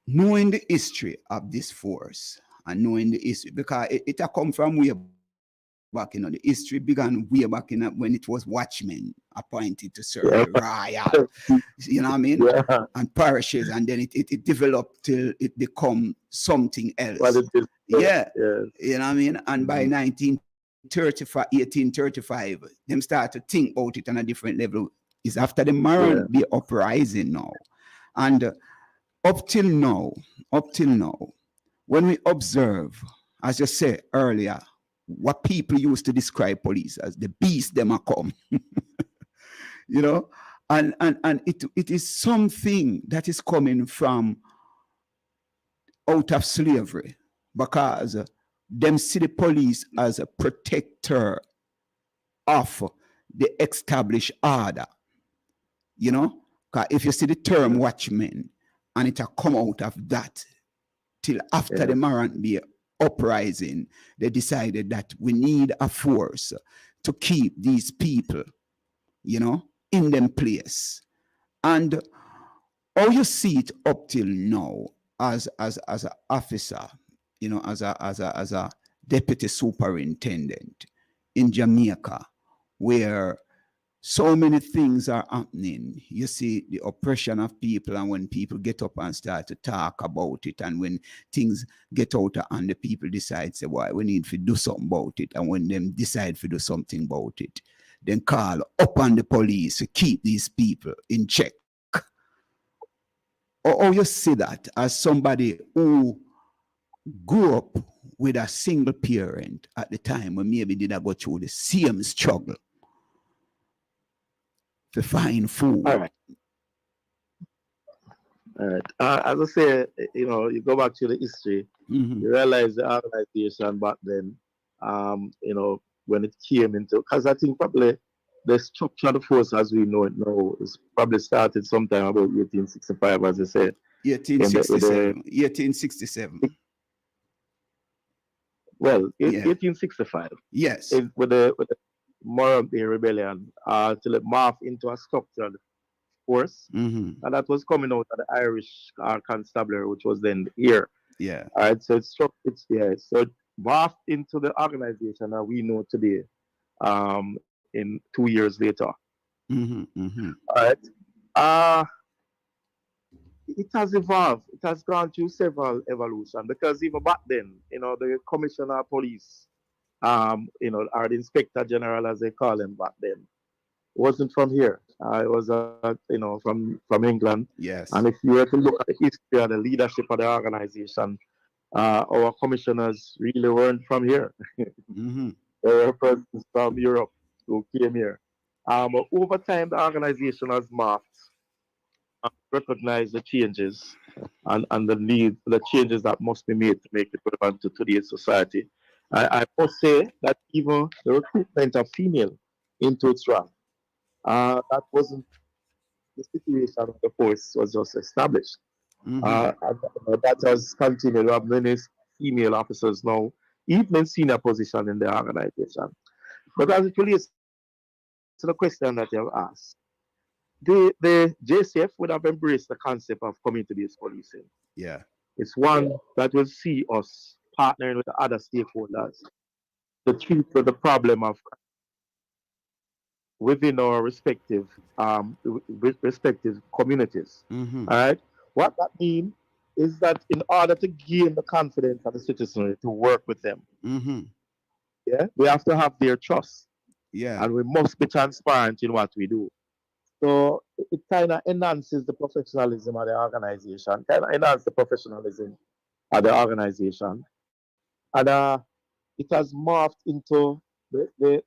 Speaker 10: knowing the history of this force and knowing the history, because it come from way back, the history began way back when it was watchmen appointed to serve the royal, you know what I mean?
Speaker 9: Yeah.
Speaker 10: And parishes, and then it developed till it become something else.
Speaker 9: Well, it is,
Speaker 10: yeah.
Speaker 9: yes.
Speaker 10: You know what I mean? And by 1835, them start to think about it on a different level. It's after the Moran uprising now. And up till now, when we observe, as you said earlier, what people used to describe police as the beast them are come, and it is something that is coming from out of slavery, because them see the police as a protector of the established order, because if you see the term watchman, and it will come out of that till after the Moran uprising, they decided that we need a force to keep these people, in them place. And how you see it up till now as an officer, as a deputy superintendent in Jamaica, where so many things are happening. You see the oppression of people, and when people get up and start to talk about it, and when things get out and the people decide, say, why we need to do something about it, and when them decide to do something about it, then call up on the police to keep these people in check. Or you see that as somebody who grew up with a single parent at the time when maybe did I go through the same struggle to find food.
Speaker 9: All right. As I say, you go back to the history, you realize the organization back then, when it came into, because I think probably the structure of the force as we know it now is probably started sometime about 1865, as I said.
Speaker 10: 1867.
Speaker 9: Well, 1865.
Speaker 10: Yes.
Speaker 9: With the Moran Bay Rebellion, till it morphed into a structured force, and that was coming out of the Irish constabulary, which was then here.
Speaker 10: Yeah.
Speaker 9: All right. So so it morphed into the organization that we know today. In 2 years later. All right. It has evolved. It has gone through several evolutions, because even back then, the commissioner of police, or the inspector general, as they call him back then, wasn't from here. It was, from England.
Speaker 10: Yes.
Speaker 9: And if you were to look at the history of the leadership of the organization, our commissioners really weren't from here. They were persons from Europe who came here. But over time, the organization has morphed, recognize the changes and the need, the changes that must be made to make it relevant to today's society. I must say that even the recruitment of female into its rank That wasn't the situation when the force was just established. And that has continued. We have many female officers now, even in senior position in the organization. But as it relates to the question that you have asked, the JCF would have embraced the concept of community-based policing.
Speaker 10: Yeah.
Speaker 9: It's one that will see us partnering with the other stakeholders to treat the problem of within our respective communities. All right. What that means is that in order to gain the confidence of the citizenry to work with them, yeah, we have to have their trust.
Speaker 10: Yeah.
Speaker 9: And we must be transparent in what we do. So it kind of enhances the professionalism of the organization, kind of enhances the professionalism of the organization. And it has morphed into the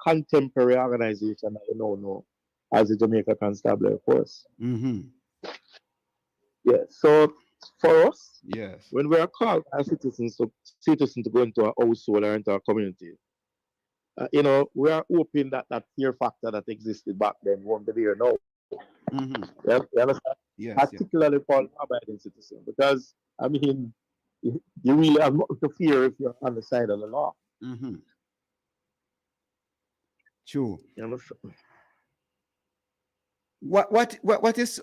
Speaker 9: contemporary organization that you now know as the Jamaica Constabulary Force. Yeah, so for us,
Speaker 10: yes,
Speaker 9: when we are called as citizens to go into our household or into our community, we are hoping that that fear factor that existed back then won't be there now. You understand?
Speaker 10: Yes,
Speaker 9: particularly for law-abiding citizens, because I mean, you really have nothing to fear if you're on the side of the law.
Speaker 10: True.
Speaker 9: You understand?
Speaker 10: What is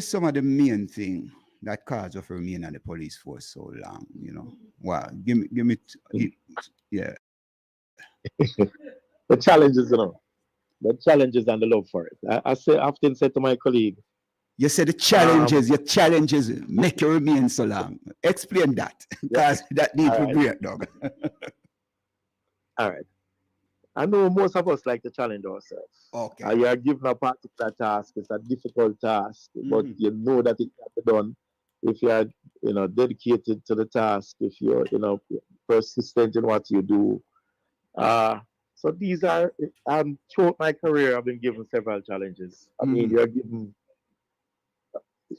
Speaker 10: some of the main thing that cause of remain on the police force so long? Wow, give me, yeah.
Speaker 9: The challenges, the challenges and the love for it. I often say to my colleague,
Speaker 10: you said your challenges make you remain so long. Explain that, because that needs to break down.
Speaker 9: All right. I know most of us like to challenge ourselves.
Speaker 10: Okay.
Speaker 9: You are given a particular task. It's a difficult task, but you know that it can be done if you are, dedicated to the task. If you're, persistent in what you do. So these are, throughout my career, I've been given several challenges. I mean, you're given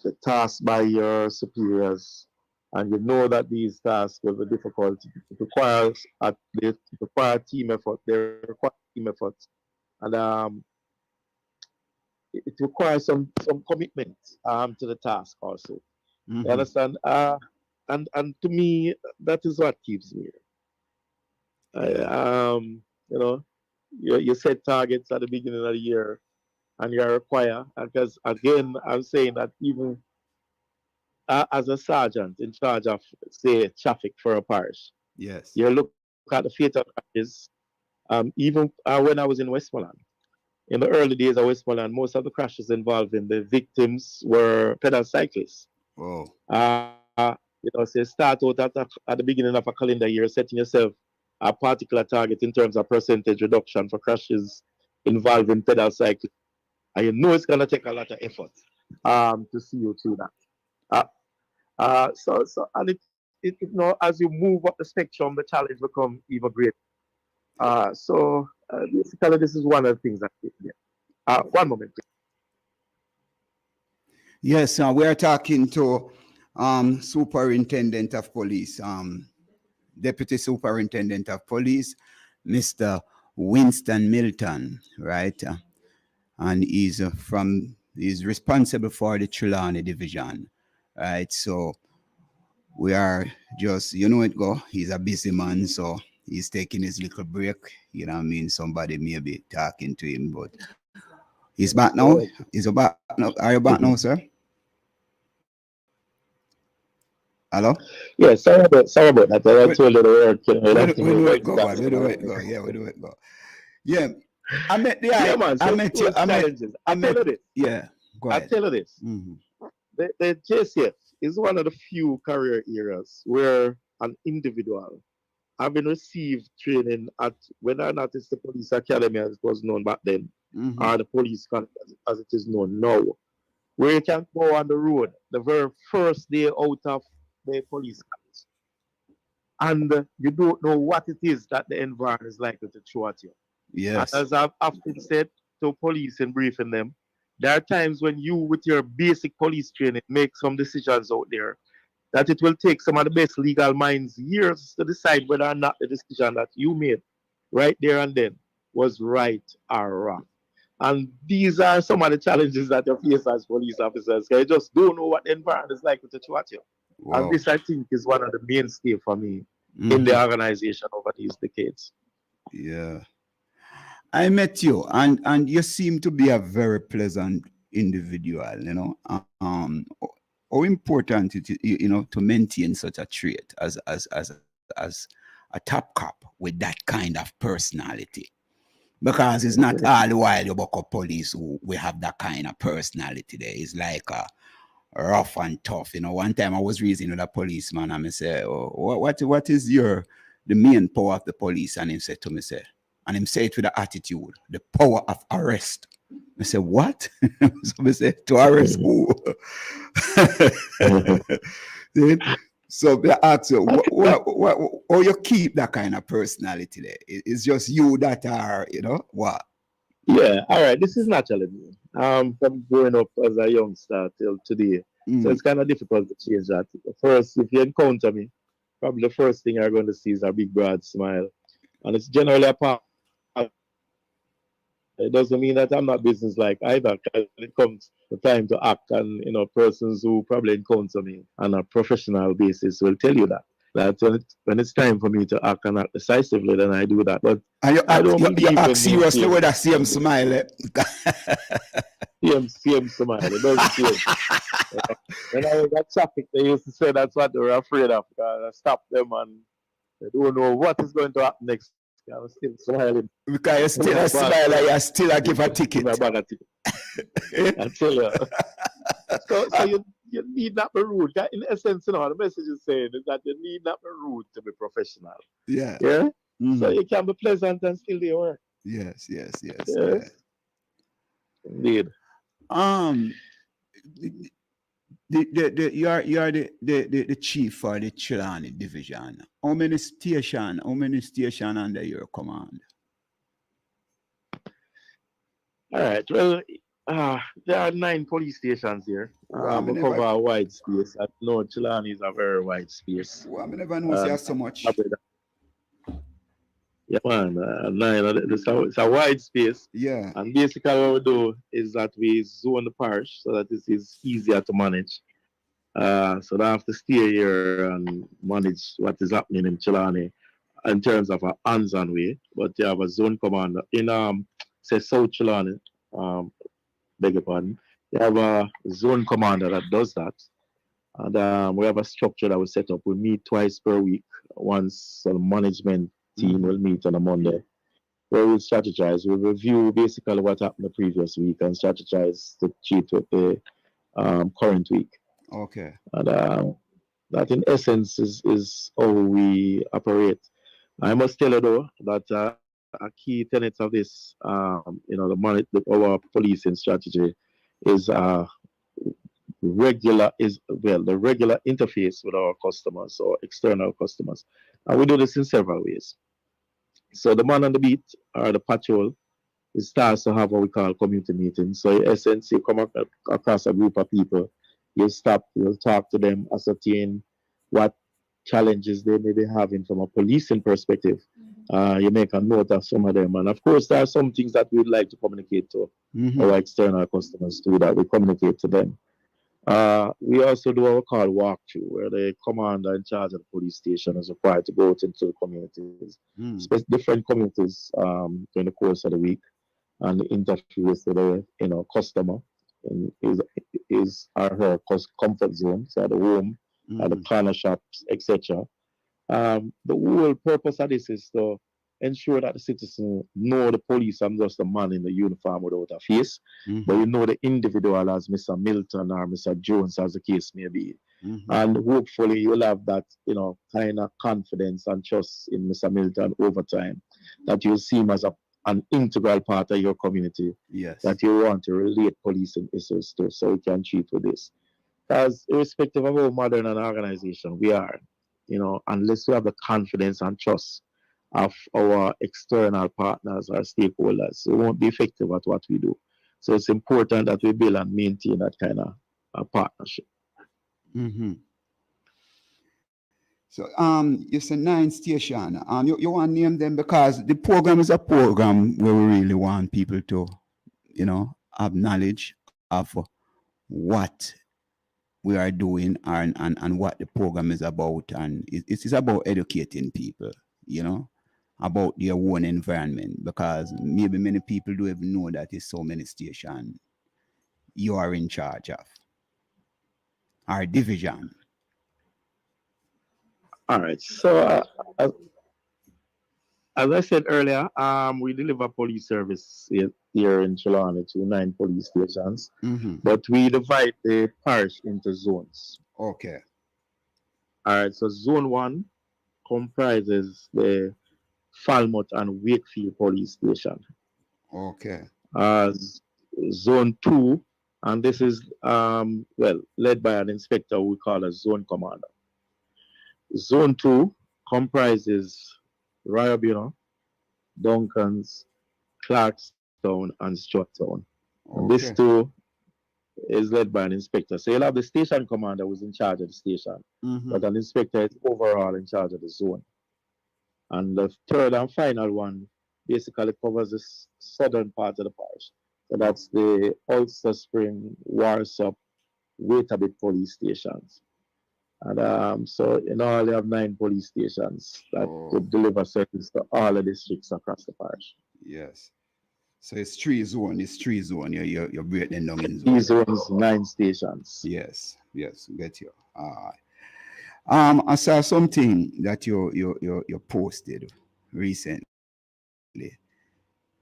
Speaker 9: a task by your superiors, and you know that these tasks will be difficult. It requires team effort. They require team effort, and it requires some commitment to the task also. You understand? And to me, that is what keeps me here. You set targets at the beginning of the year, and you are required. Because again, I'm saying that even as a sergeant in charge of, say, traffic for a parish,
Speaker 10: yes,
Speaker 9: you look at the fatal crashes. Even when I was in Westmoreland, in the early days of Westmoreland, most of the crashes involving the victims were pedal cyclists.
Speaker 10: Oh.
Speaker 9: So you start out at the beginning of a calendar year, setting yourself a particular target in terms of percentage reduction for crashes involving pedal cyclists. And you know it's going to take a lot of effort to see you through that. And as you move up the spectrum, the challenge becomes even greater. Basically, this is one of the things that we do. One moment, please.
Speaker 10: Yes, we are talking to Superintendent of Police, Deputy Superintendent of Police, Mr. Winston Milton, right? And he's responsible for the Trelawney Division, right? So we are just, it go. He's a busy man, so he's taking his little break. You know what I mean? Somebody may be talking to him, but he's back now. He's back now. Are you back now, sir? Hello?
Speaker 9: Yeah, sorry about that. I told you the work.
Speaker 10: Where do it go? Yeah. I met the Yeah. Go ahead.
Speaker 9: I'll tell you this. The JCF is one of the few career areas where an individual having received training at whether or not it's the police academy as it was known back then, or the police college as it is known now, where you can go on the road the very first day out of the police college, and you don't know what it is that the environment is likely to throw at you.
Speaker 10: Yes.
Speaker 9: As I've often said to police in briefing them, there are times when you, with your basic police training, make some decisions out there that it will take some of the best legal minds years to decide whether or not the decision that you made right there and then was right or wrong. And these are some of the challenges that you face as police officers. You just don't know what the environment is like to throw at you. And
Speaker 10: Wow.
Speaker 9: this, I think, is one of the mainstay for me in
Speaker 10: Mhm.
Speaker 9: the organization over these decades.
Speaker 10: Yeah. I met you, and you seem to be a very pleasant individual. How important it is, to maintain such a trait as a top cop with that kind of personality. Because it's not all the while you buck up police who we have that kind of personality there. It's like a rough and tough. One time I was reasoning with a policeman and I say, oh, what is the main power of the police? And he said to me, and him say it with an attitude, the power of arrest. I said, what? So I said, to arrest who? So they ask you, how you keep that kind of personality there? It's just you that are, what?
Speaker 9: Yeah, all right. This is naturally me. From growing up as a youngster till today. So it's kind of difficult to change that. First, if you encounter me, probably the first thing you're going to see is a big broad smile. And it's generally a part. It doesn't mean that I'm not business-like either. When it comes the time to act, and persons who probably encounter me on a professional basis will tell you that. That when it's time for me to act and act decisively, then I do that. But
Speaker 10: and
Speaker 9: I don't
Speaker 10: you
Speaker 9: believe
Speaker 10: act
Speaker 9: in
Speaker 10: seriously with that same smile.
Speaker 9: Same smile. It doesn't change. When I was at traffic, they used to say that's what they were afraid of. I stop them and they don't know what is going to happen next. I was still smiling.
Speaker 10: Because you still a smile and you still a give a ticket.
Speaker 9: I tell you. So you need not be rude. In essence, the message is saying is that you need not be rude to be professional.
Speaker 10: Yeah.
Speaker 9: Yeah? So you can be pleasant and still do your work.
Speaker 10: Yes.
Speaker 9: Indeed.
Speaker 10: You are the chief for the Trelawny division. How many stations under your command?
Speaker 9: All right. Well, there are 9 police stations here. We cover a wide space. I know Trelawny is a very wide space.
Speaker 10: Well, I never know you have so much.
Speaker 9: Yeah, man. 9. It's a wide space.
Speaker 10: Yeah.
Speaker 9: And basically what we do is that we zone the parish so that it is easier to manage. So they have to stay here and manage what is happening in Trelawny in terms of a hands-on way. But you have a zone commander in say South Trelawny, beg your pardon. You have a zone commander that does that. And we have a structure that we set up. We meet twice per week. Once the management team will meet on a Monday, where we'll strategize. We'll review basically what happened the previous week and strategize to cheat with the current week.
Speaker 10: Okay. And
Speaker 9: that in essence is how we operate. I must tell you though that a key tenet of this, our policing strategy is the regular interface with our customers or external customers. And we do this in several ways. So the man on the beat or the patrol is starts to have what we call community meetings. So in essence, you come across a group of people, you'll stop, you'll talk to them, ascertain what challenges they may be having from a policing perspective. You make a note of some of them. And of course, there are some things that we'd like to communicate to our external customers too, that we communicate to them. We also do what we call walkthrough, where the commander in charge of the police station is required to go out into the communities, different communities during the course of the week, and interface with the customer in his or her comfort zone, so the home, the corner shops, etc. The whole purpose of this is to ensure that the citizen know the police and just a man in the uniform without a face, but you know the individual as Mr. Milton or Mr. Jones, as the case may be. And hopefully you'll have that, kind of confidence and trust in Mr. Milton over time, that you'll see him as an integral part of your community, that you want to relate policing issues to, so we can treat with this. Because irrespective of how modern an organization we are, unless we have the confidence and trust of our external partners or stakeholders, we won't be effective at what we do. So it's important that we build and maintain that kind of partnership.
Speaker 10: So you said 9 stations. You want to name them because the program is a program where we really want people to, have knowledge of what we are doing and what the program is about. And it is about educating people, about their own environment, because maybe many people don't even know that there's so many stations you are in charge of, our division.
Speaker 9: All right. So, as I said earlier, we deliver police service here in Trelawney to 9 police stations, but we divide the parish into zones.
Speaker 10: Okay.
Speaker 9: All right. So, Zone 1 comprises the Falmouth and Wakefield police station.
Speaker 10: Okay.
Speaker 9: Zone 2, and this is led by an inspector we call a zone commander. Zone 2 comprises Rayabino, Duncans, Clarkstown, and Stuartstown.
Speaker 10: Okay.
Speaker 9: This too is led by an inspector. So you'll have the station commander who's in charge of the station, but an inspector is overall in charge of the zone. And the third and final one basically covers the southern part of the parish. So that's the Ulster Spring, Warsop, Waitabit police stations. And so in all, they have 9 police stations that could deliver service to all the districts across the parish.
Speaker 10: Yes. So it's 3 zone. You're breaking down in
Speaker 9: 3 zones, 9 stations.
Speaker 10: Yes. Get you. I saw something that you posted recently.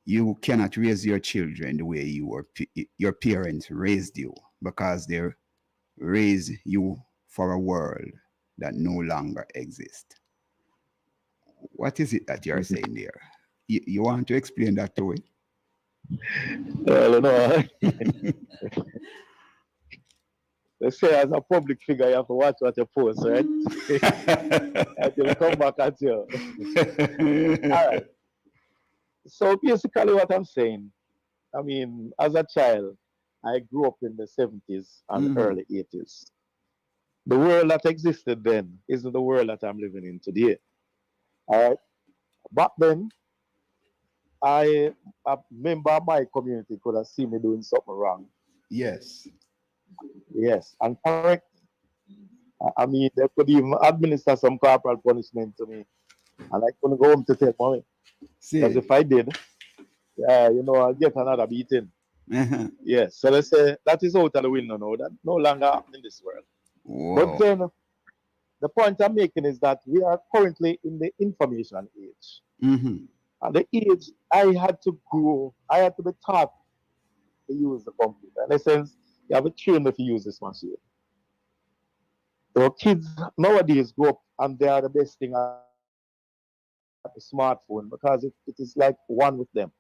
Speaker 10: You cannot raise your children the way your parents raised you, because they raised you for a world that no longer exists. What is it that you're saying there? You want to explain that to me?
Speaker 9: Well, no. They say as a public figure, you have to watch what you post, right? Until come back at you. All right. So basically what I'm saying, I mean, as a child, I grew up in the 70s and early 80s. The world that existed then isn't the world that I'm living in today. All right. Back then, a member of my community could have seen me doing something wrong.
Speaker 10: Yes.
Speaker 9: Yes, and correct. I mean, they could even administer some corporal punishment to me, and I couldn't go home to take money. Because if I did, I'll get another beating. Yes, so they say that is out of the window now. That no longer happening in this world.
Speaker 10: Whoa.
Speaker 9: But then, the point I'm making is that we are currently in the information age. And the age I had to be taught to use the computer. In a sense, you have to train them to use this machine. So kids nowadays grow up and they are the best thing at the smartphone, because it is like one with them.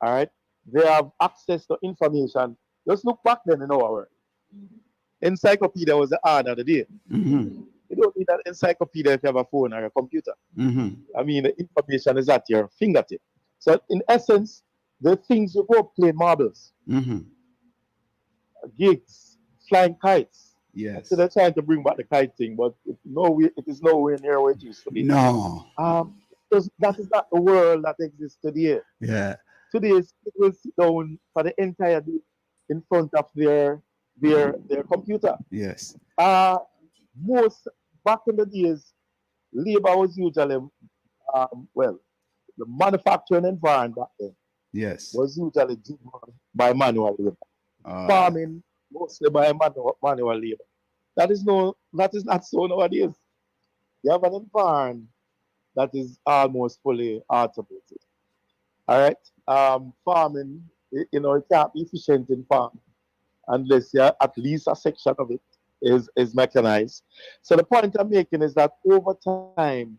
Speaker 9: All right? They have access to information. Just look back then in our world. Encyclopedia was the order of the day. You don't need an encyclopedia if you have a phone or a computer. I mean, the information is at your fingertip. So in essence, the things you go playing marbles, gigs, flying kites.
Speaker 10: Yes.
Speaker 9: So they're trying to bring back the kite thing, but it is nowhere near where it used to be.
Speaker 10: No.
Speaker 9: Because that is not the world that exists today.
Speaker 10: Yeah.
Speaker 9: Today, people will sit down for the entire day in front of their computer.
Speaker 10: Yes.
Speaker 9: Most back in the days, labor was usually the manufacturing environment back then.
Speaker 10: Yes.
Speaker 9: Was usually done by manual labor. Farming mostly by manual labor. That is not so nowadays. You have an environment that is almost fully automated. All right. Farming, it can't be efficient in farming unless at least a section of it is mechanized. So the point I'm making is that over time,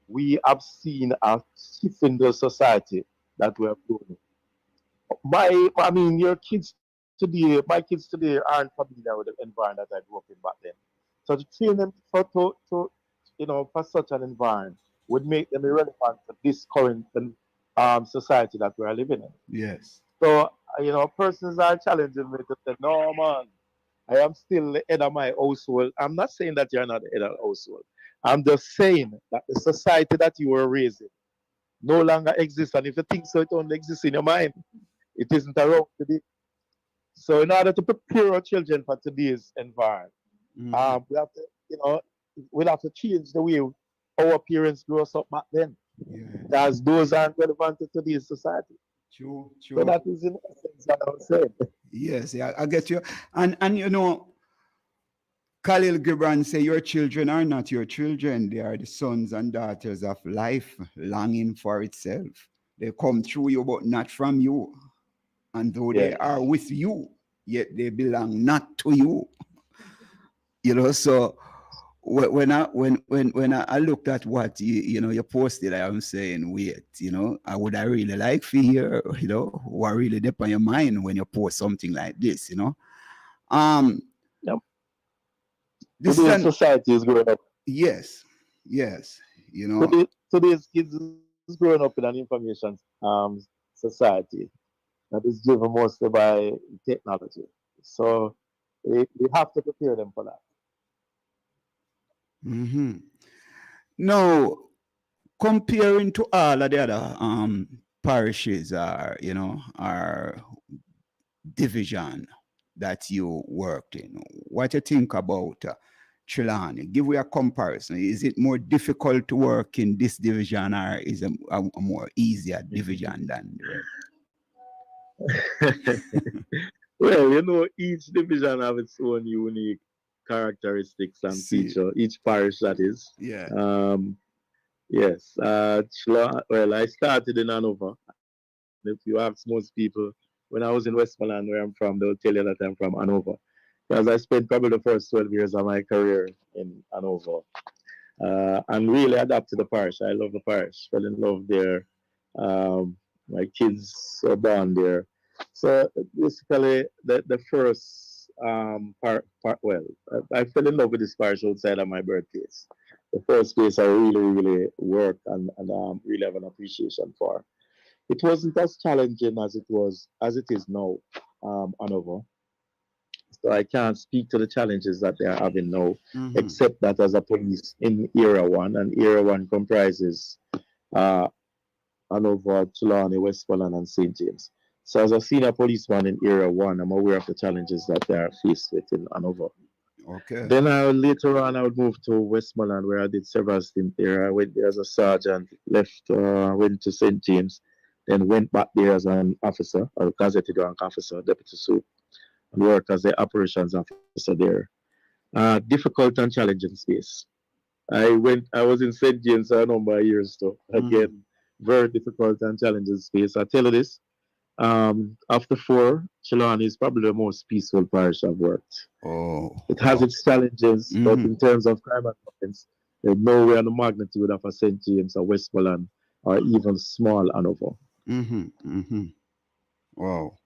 Speaker 9: we have seen a shift in the society that we are doing. My kids today aren't familiar with the environment that I grew up in back then. So to train them for such an environment would make them irrelevant to this current society that we are living in.
Speaker 10: Yes.
Speaker 9: So, persons are challenging me to say, no, man, I am still the head of my household. I'm not saying that you're not the head of the household. I'm just saying that the society that you were raised in no longer exists. And if you think so, it only exists in your mind. It isn't around today. So in order to prepare our children for today's environment, we have to, we'll have to change the way our parents grew us up back then, because those aren't relevant to today's society.
Speaker 10: True,
Speaker 9: So that is in essence what I was saying.
Speaker 10: Yes, yeah, I get you. And Khalil Gibran say your children are not your children. They are the sons and daughters of life, longing for itself. They come through you, but not from you. And though they are with you, yet they belong not to you. So when I looked at what you posted, I'm saying, wait, I would really like to hear, what really deep on your mind when you post something like this,
Speaker 9: This today's society is growing up.
Speaker 10: Yes.
Speaker 9: Today's kids is growing up in an information society that is driven mostly by technology. So we have to prepare them for that.
Speaker 10: Now, comparing to all of the other parishes or division that you worked in, what you think about Trelawney? Give me a comparison. Is it more difficult to work in this division, or is it a more easier division than the rest?
Speaker 9: Well, each division have its own unique characteristics and feature. Each parish, that is.
Speaker 10: Yeah.
Speaker 9: Yes. Well, I started in Hanover. If you ask most people, when I was in Westmoreland, where I'm from, they'll tell you that I'm from Hanover, because I spent probably the first 12 years of my career in Hanover, and really adapted to the parish. I love the parish. Fell in love there. My kids were born there. So basically, the first I fell in love with this parish outside of my birthplace. The first place I really worked and really have an appreciation for. It wasn't as challenging as it is now, Hanover. So I can't speak to the challenges that they are having now, except that as a police in Era 1, and Era 1 comprises Hanover, Trelawney, Westmoreland, and St. James. So as a senior policeman in Era 1, I'm aware of the challenges that they are faced with in Hanover.
Speaker 10: Okay.
Speaker 9: Then later on, I would move to Westmoreland, where I did several stints there. I went there as a sergeant, went to St. James, then went back there as an officer, a gazetted rank officer, deputy soup, and worked as the operations officer there. Difficult and challenging space. I was in St. James a number of years too. Again, very difficult and challenging space. I tell you this, after 4, Trelawney is probably the most peaceful parish I've worked. It has its challenges, but in terms of crime and violence, they're nowhere on the magnitude of a St. James or Westmoreland or even small Hanover.
Speaker 10: Wow.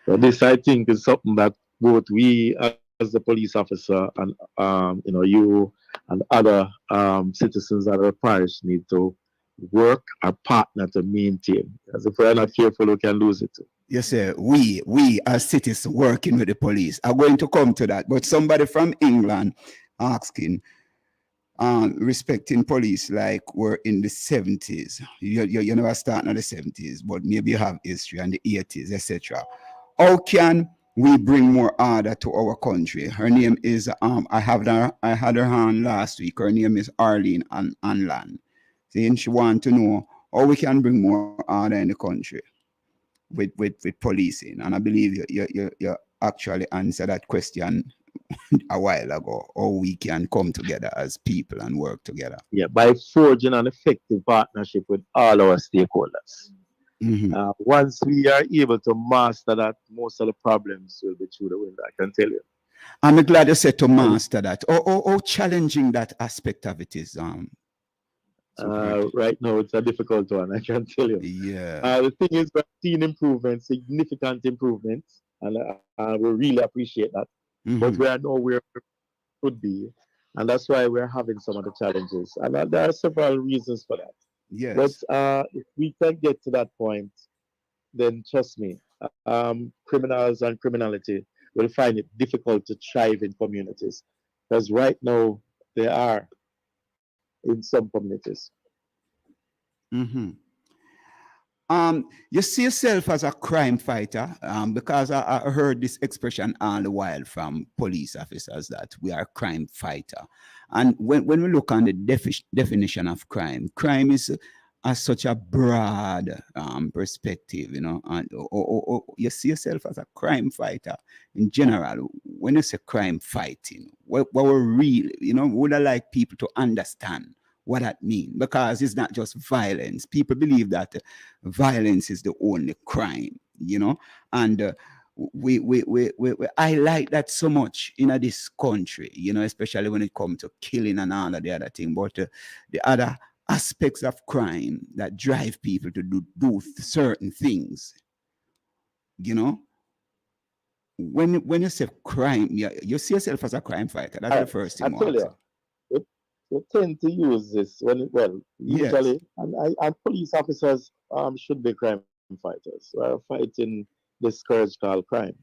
Speaker 9: So this, I think, is something that both we as the police officer and you and other citizens of the parish need to work or partner to maintain. Because if we're not careful, we can lose it too.
Speaker 10: Yes, sir. We as citizens working with the police are going to come to that. But somebody from England asking, respecting police like we're in the 70s. You never start in the 70s, but maybe you have history and the 80s, etc. How can we bring more order to our country? Her name is I had her on last week. Her name is Arlene Anlan. Saying she want to know how we can bring more order in the country with policing. And I believe you actually answered that question a while ago, or we can come together as people and work together.
Speaker 9: Yeah, by forging an effective partnership with all our stakeholders. Once we are able to master that, most of the problems will be through the window, I can tell you.
Speaker 10: I'm glad you said to master that. How challenging that aspect of it is.
Speaker 9: Right now, it's a difficult one, I can tell you.
Speaker 10: Yeah.
Speaker 9: The thing is, we're seeing improvements, significant improvements, and we really appreciate that. But we are nowhere we could be, and that's why we're having some of the challenges. And there are several reasons for that.
Speaker 10: Yes.
Speaker 9: But if we can get to that point, then trust me, criminals and criminality will find it difficult to thrive in communities, because right now they are in some communities.
Speaker 10: You see yourself as a crime fighter, because I heard this expression all the while from police officers that we are crime fighter. And when we look on the definition of crime, crime is such a broad perspective, you know, and or you see yourself as a crime fighter in general. When you say crime fighting, what we're really, you know, would I like people to understand what that means, because it's not just violence. People believe that violence is the only crime, you know, and we highlight that so much in this country, you know, especially when it comes to killing and all of the other thing. But the other aspects of crime that drive people to do certain things, you know, when you say crime, you see yourself as a crime fighter. That's the first thing.
Speaker 9: I tell you, we tend to use this when usually, and police officers should be crime fighters. We're fighting this scourge called crime.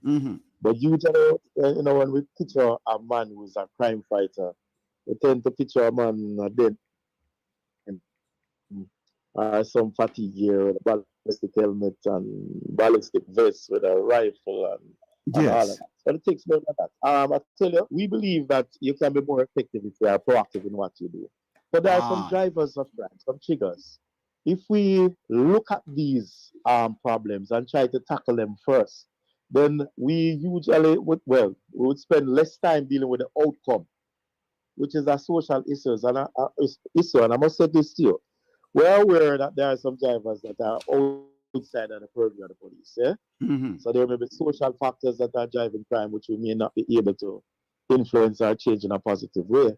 Speaker 9: But usually, you know, when we picture a man who's a crime fighter, we tend to picture a man dead, some fatigue gear with a ballistic helmet and ballistic vest with a rifle and all of that. But it takes more than that. I tell you, we believe that you can be more effective if you are proactive in what you do. But there are some drivers of crime, some triggers. If we look at these problems and try to tackle them first, then we usually would spend less time dealing with the outcome, which is a social issue. And I must say this to you. We're aware that there are some drivers that are outside of the purview of the police. Yeah? So there may be social factors that are driving crime, which we may not be able to influence or change in a positive way.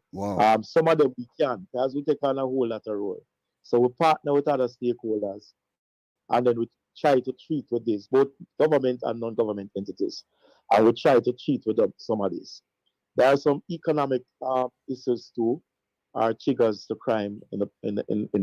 Speaker 9: Some of them we can, because we take on a whole lot of role. So we partner with other stakeholders, and then we try to treat with this, both government and non-government entities, and we try to treat with them some of these. There are some economic issues too, are triggers to crime in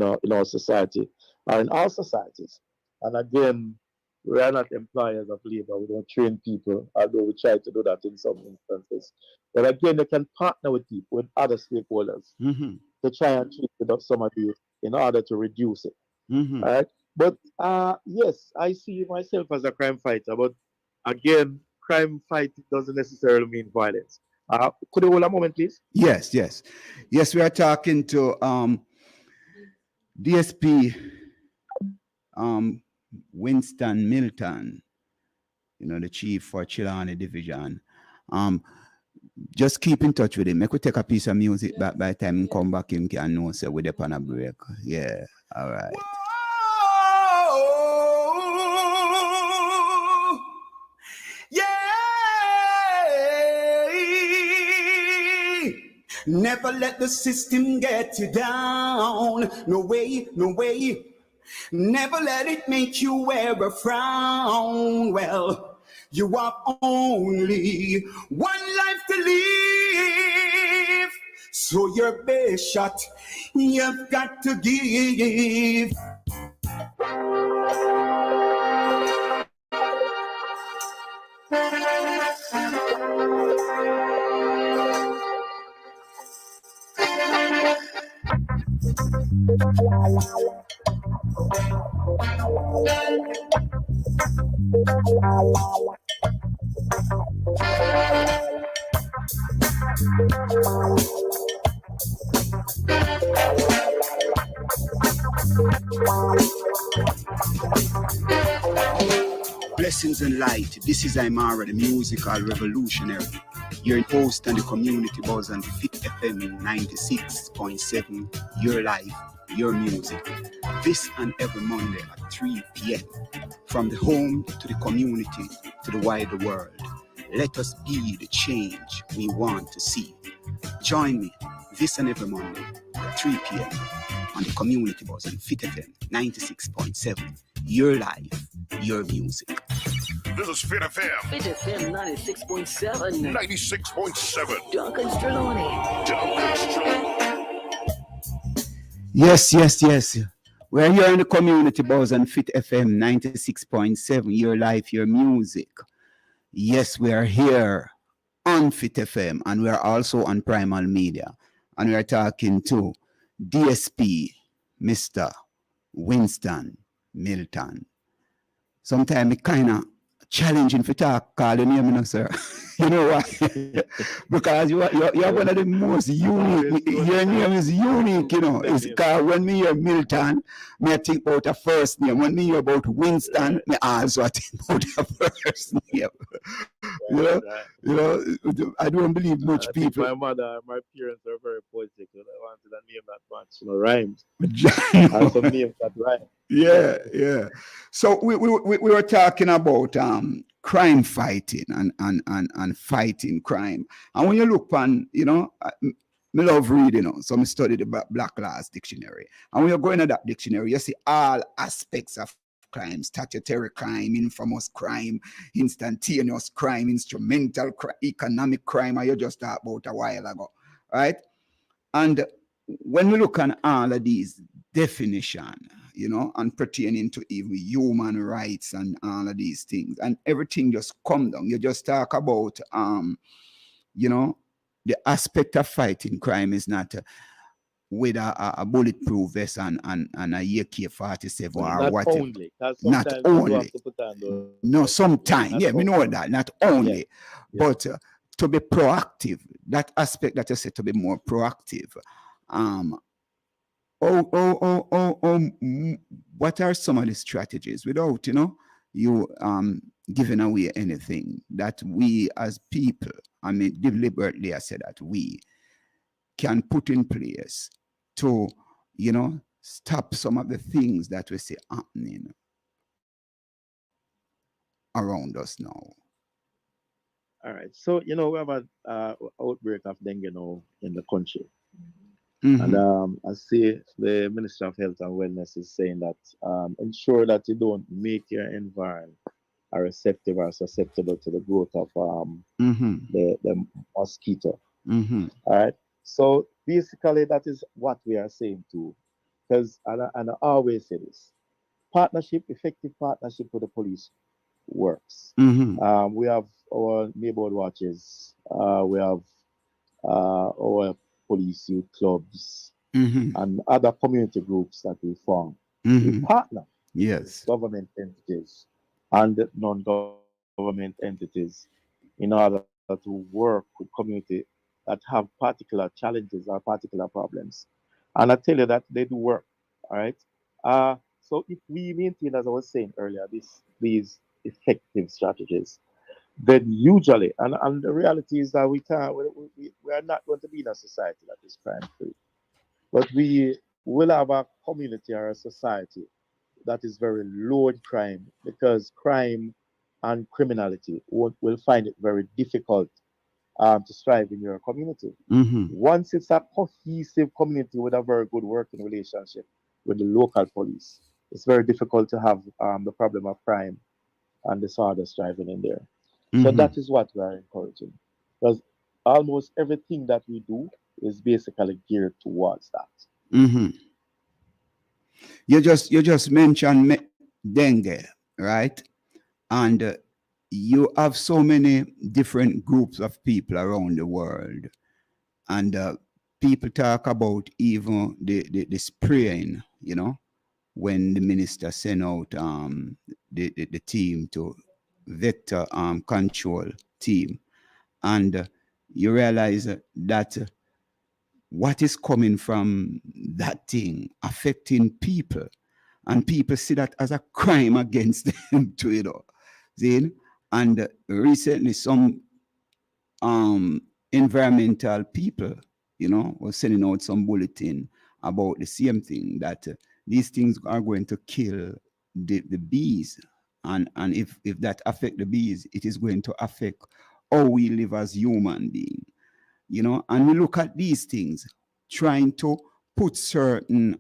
Speaker 9: our society, or in all societies. And again, we are not employers of labor. We don't train people, although we try to do that in some instances. But again, they can partner with people, with other stakeholders, to try and treat with some of these in order to reduce it. Right? But yes, I see myself as a crime fighter. But again, crime fighting doesn't necessarily mean violence. Could you hold a moment, please?
Speaker 10: Yes. We are talking to DSP Winston Milton, you know, the chief for Trelawney Division. Just keep in touch with him. Make we take a piece of music back by the time he come back, him can know so we're on a break. Yeah, all right.
Speaker 11: Never let the system get you down. No way, no way. Never let it make you wear a frown. Well, you have only one life to live. So your best shot, you've got to give.
Speaker 7: Blessings and light. This is Imara, the musical revolutionary. You're host and the community buzz on Fit FM 96.7. Your life, your music. This and every Monday at 3 p.m. From the home to the community to the wider world. Let us be the change we want to see. Join me this and every Monday at 3 p.m. on the community buzz on Fit FM 96.7. Your life, your music.
Speaker 5: This is Fit FM.
Speaker 12: Fit FM 96.7.
Speaker 5: 96.7.
Speaker 12: Duncan Trelawney.
Speaker 10: Yes. We're here in the community buzz on Fit FM 96.7. Your life, your music. Yes, we are here on Fit FM, and we are also on Primal Media. And we are talking to DSP, Mr. Winston Milton. sometimes it kind of challenging for talk, call your name, you know, sir. You know why? Because you're one of the most unique. Your name is unique, you know. It's because when me hear Milton, me I think about a first name. When me hear about Winston, me also I think about a first name. You know, I don't believe much
Speaker 9: I think
Speaker 10: people.
Speaker 9: my mother and my parents are very poetic. You know, I wanted a name that much, you know, rhymes. And some names that rhyme.
Speaker 10: Yeah. So we were talking about crime fighting and fighting crime. And when you look on, you know, me love reading, you know, so I studied the Black Laws Dictionary. And when you go into that dictionary, you see all aspects of crime: statutory crime, infamous crime, instantaneous crime, instrumental crime, economic crime, as you just talked about a while ago, right? And when we look at all of these definitions, you know, and pertaining to even human rights and all of these things, and everything just come down. You just talk about, you know, the aspect of fighting crime is not with a bulletproof vest and a AK-47 or
Speaker 9: Not
Speaker 10: whatever.
Speaker 9: only.
Speaker 10: Not only. No, sometimes. Yeah, we know that. Not only.
Speaker 9: Yeah.
Speaker 10: But to be proactive, that aspect that you said, to be more proactive. What are some of the strategies without, you know, you giving away anything that we as people, I mean, deliberately I said that we can put in place to, you know, stop some of the things that we see happening around us now?
Speaker 9: All right. So, you know, we have an outbreak of dengue now in the country.
Speaker 10: Mhm.
Speaker 9: And I see the Minister of Health and Wellness is saying that ensure that you don't make your environment receptive or susceptible to the growth of the mosquito.
Speaker 10: Mhm.
Speaker 9: All right. So basically, that is what we are saying too. Because, and I always say this, effective partnership with the police works.
Speaker 10: Mhm.
Speaker 9: We have our neighborhood watches. We have our police youth clubs
Speaker 10: Mhm.
Speaker 9: and other community groups that we form. We
Speaker 10: Mhm.
Speaker 9: partner
Speaker 10: Yes.
Speaker 9: with government entities and non-government entities in order to work with community that have particular challenges or particular problems. And I tell you that they do work. All right. So if we maintain, as I was saying earlier, these effective strategies, then usually, and the reality is that we are not going to be in a society that is crime free, but we will have a community or a society that is very low in crime, because crime and criminality will find it very difficult to strive in your community.
Speaker 10: Mhm.
Speaker 9: Once it's a cohesive community with a very good working relationship with the local police, it's very difficult to have the problem of crime and disorder striving in there. So
Speaker 10: Mhm.
Speaker 9: that is what we are encouraging, because almost everything that we do is basically geared towards that.
Speaker 10: Mhm. You just mentioned dengue, right? And you have so many different groups of people around the world, and people talk about even the spraying, you know, when the minister sent out the team to vector control team, and you realize that what is coming from that thing affecting people, and people see that as a crime against them too, you know. See? And recently some environmental people, you know, were sending out some bulletin about the same thing, that these things are going to kill the bees, and if that affect the bees, it is going to affect how we live as human beings, you know. And we look at these things trying to put certain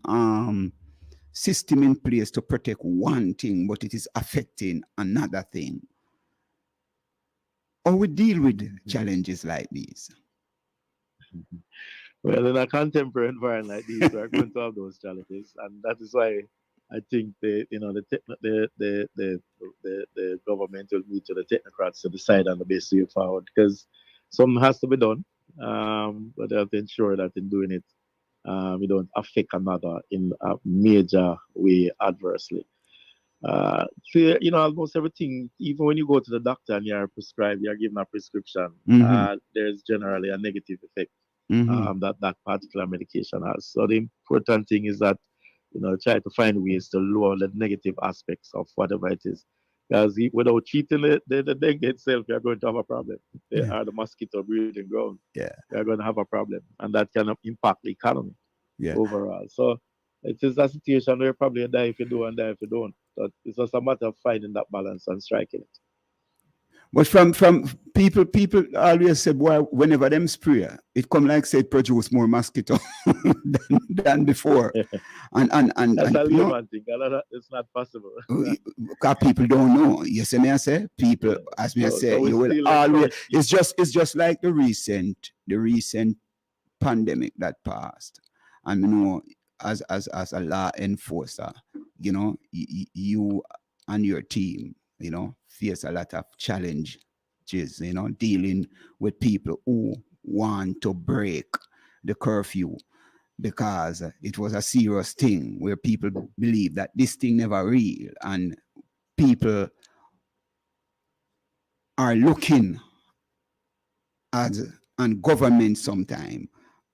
Speaker 10: system in place to protect one thing, but it is affecting another thing. Or we deal with challenges like these.
Speaker 9: Well, in a contemporary environment like this, we are going to have those challenges, and that is why I think the government will meet with the technocrats to decide on the best way forward, because something has to be done, but they have to ensure that in doing it, we don't affect another in a major way adversely. So, almost everything, even when you go to the doctor and you're prescribed, you're given a prescription, there's generally a negative effect that particular medication has. So the important thing is that, try to find ways to lower the negative aspects of whatever it is. Because without treating the dengue itself, you're going to have a problem. They are the mosquito breeding ground.
Speaker 10: Yeah.
Speaker 9: You're going to have a problem. And that can impact the economy overall. So it is a situation where probably you die if you do and die if you don't. But it's just a matter of finding that balance and striking it.
Speaker 10: But from people always say, boy, whenever them spray, it come like say it produce more mosquito than before. and
Speaker 9: That's a
Speaker 10: you know,
Speaker 9: human thing. It's not possible.
Speaker 10: because people don't know. You see me I say? People, as me I say,
Speaker 9: so we
Speaker 10: you will
Speaker 9: still
Speaker 10: always
Speaker 9: encourage
Speaker 10: it's just like the recent pandemic that passed. And as a law enforcer, you and your team, face a lot of challenges, dealing with people who want to break the curfew, because it was a serious thing where people believe that this thing never real, and people are looking and government sometimes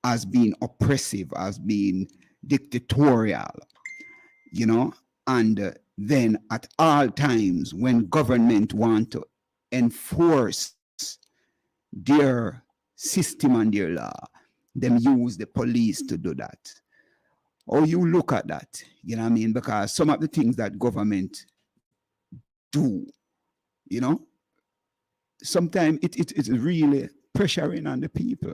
Speaker 10: as being oppressive, as being dictatorial, and then at all times when government want to enforce their system and their law, them use the police to do that. Or you look at that, because some of the things that government do, sometimes it's really pressuring on the people.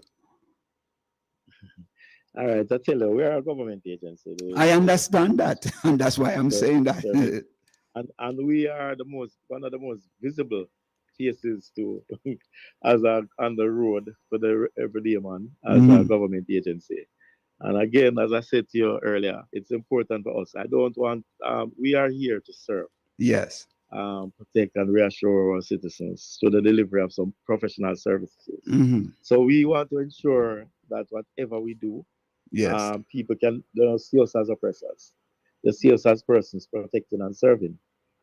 Speaker 9: All right, I tell you, we are a government agency.
Speaker 10: I understand that, and that's why I'm saying that.
Speaker 9: And we are one of the most visible faces to on the road for the everyday man as a government agency. And again, as I said to you earlier, it's important for us. I don't want. We are here to serve.
Speaker 10: Yes.
Speaker 9: Protect and reassure our citizens through the delivery of some professional services. So we want to ensure that whatever we do, people can see us as oppressors. They see us as persons protecting and serving.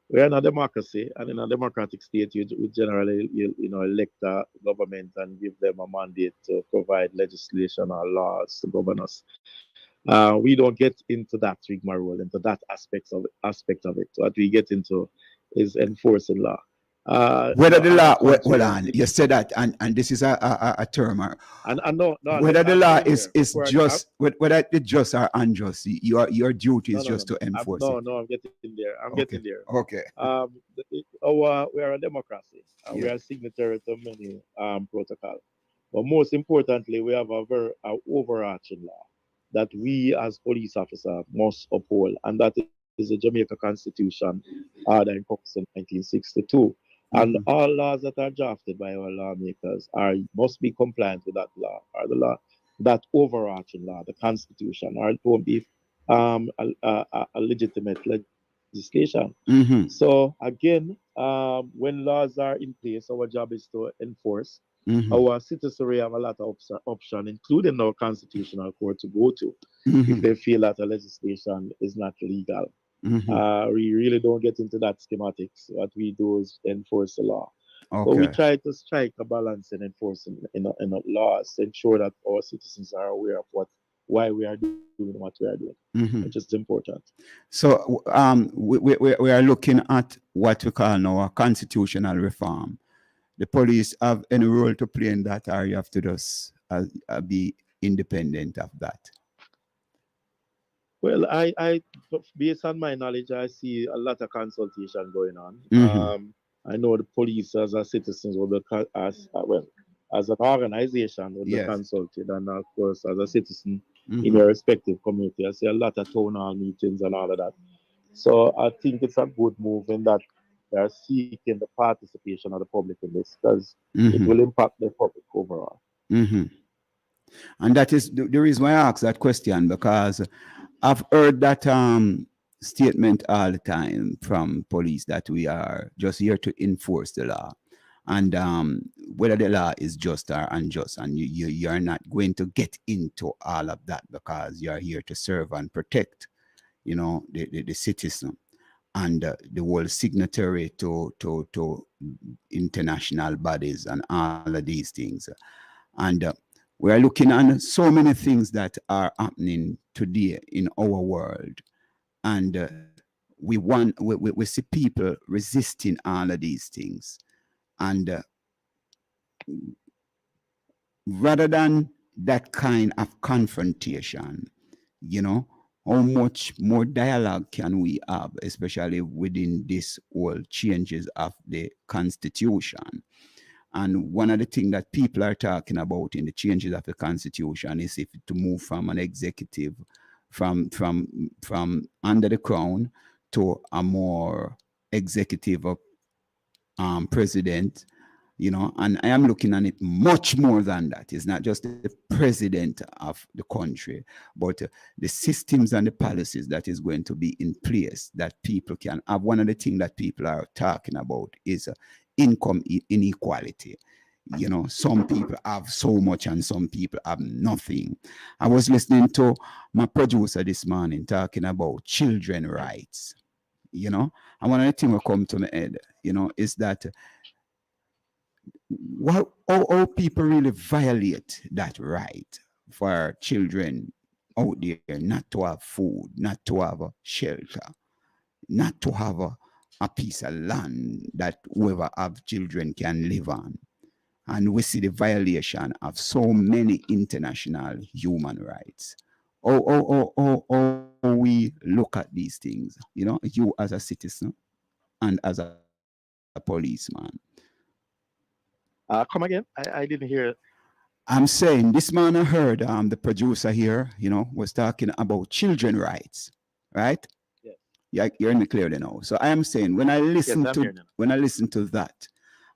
Speaker 9: We are in a democracy, and in a democratic state, we generally elect a government and give them a mandate to provide legislation or laws to govern us. We don't get into that rigmarole, into that aspect of it. What we get into is enforcing law.
Speaker 10: Whether the law, hold on, you said that, and this is a term.
Speaker 9: No,
Speaker 10: whether the law is just, whether it's just or unjust, your duty is just to enforce it.
Speaker 9: No, I'm getting there. Getting there.
Speaker 10: Okay.
Speaker 9: We are a democracy, and we are signatory to many protocols. But most importantly, we have a very overarching law that we as police officers must uphold, and that is the Jamaica Constitution, that encompassed in 1962. And all laws that are drafted by our lawmakers must be compliant with that law, or the law, that overarching law, the Constitution, or it won't be a legitimate legislation. So again, when laws are in place, our job is to enforce. Our citizenry have a lot of options, including our constitutional court, to go to if they feel that a legislation is not legal. We really don't get into that schematics. What we do is enforce the law. But we try to strike a balance in enforcing in laws to ensure that our citizens are aware of why we are doing what we are doing, which is important.
Speaker 10: So we are looking at what we call now a constitutional reform. The police have any role to play in that, or you have to just be independent of that?
Speaker 9: Well, I based on my knowledge, I see a lot of consultation going on. I know the police as a citizens will be as an organization will be consulted, and of course as a citizen in your respective community. I see a lot of town hall meetings and all of that. So I think it's a good move in that they are seeking the participation of the public in this, because it will impact the public overall.
Speaker 10: And that is the reason why I asked that question, because I've heard that statement all the time from police that we are just here to enforce the law, and whether the law is just or unjust, and you are not going to get into all of that because you are here to serve and protect, the citizen. and the world signatory to international bodies and all of these things. And we are looking at so many things that are happening today in our world. And we see people resisting all of these things. And rather than that kind of confrontation, how much more dialogue can we have, especially within this world changes of the constitution? And one of the things that people are talking about in the changes of the constitution is if to move from an executive, from under the crown to a more executive president, and I am looking at it much more than that. It's not just the president of the country, but the systems and the policies that is going to be in place that people can have. One of the things that people are talking about is income inequality. Some people have so much and some people have nothing. I was listening to my producer this morning talking about children rights, and one of the things that come to my head, is that how people really violate that right for children out there not to have food, not to have a shelter, not to have a piece of land that whoever have children can live on. And we see the violation of so many international human rights. How we look at these things, you as a citizen and as a policeman.
Speaker 9: Come again? I didn't hear.
Speaker 10: I'm saying this man I heard the producer here, was talking about children rights, right?
Speaker 9: Yes.
Speaker 10: Yeah, you're in me clearly now. So I am saying when I listen to that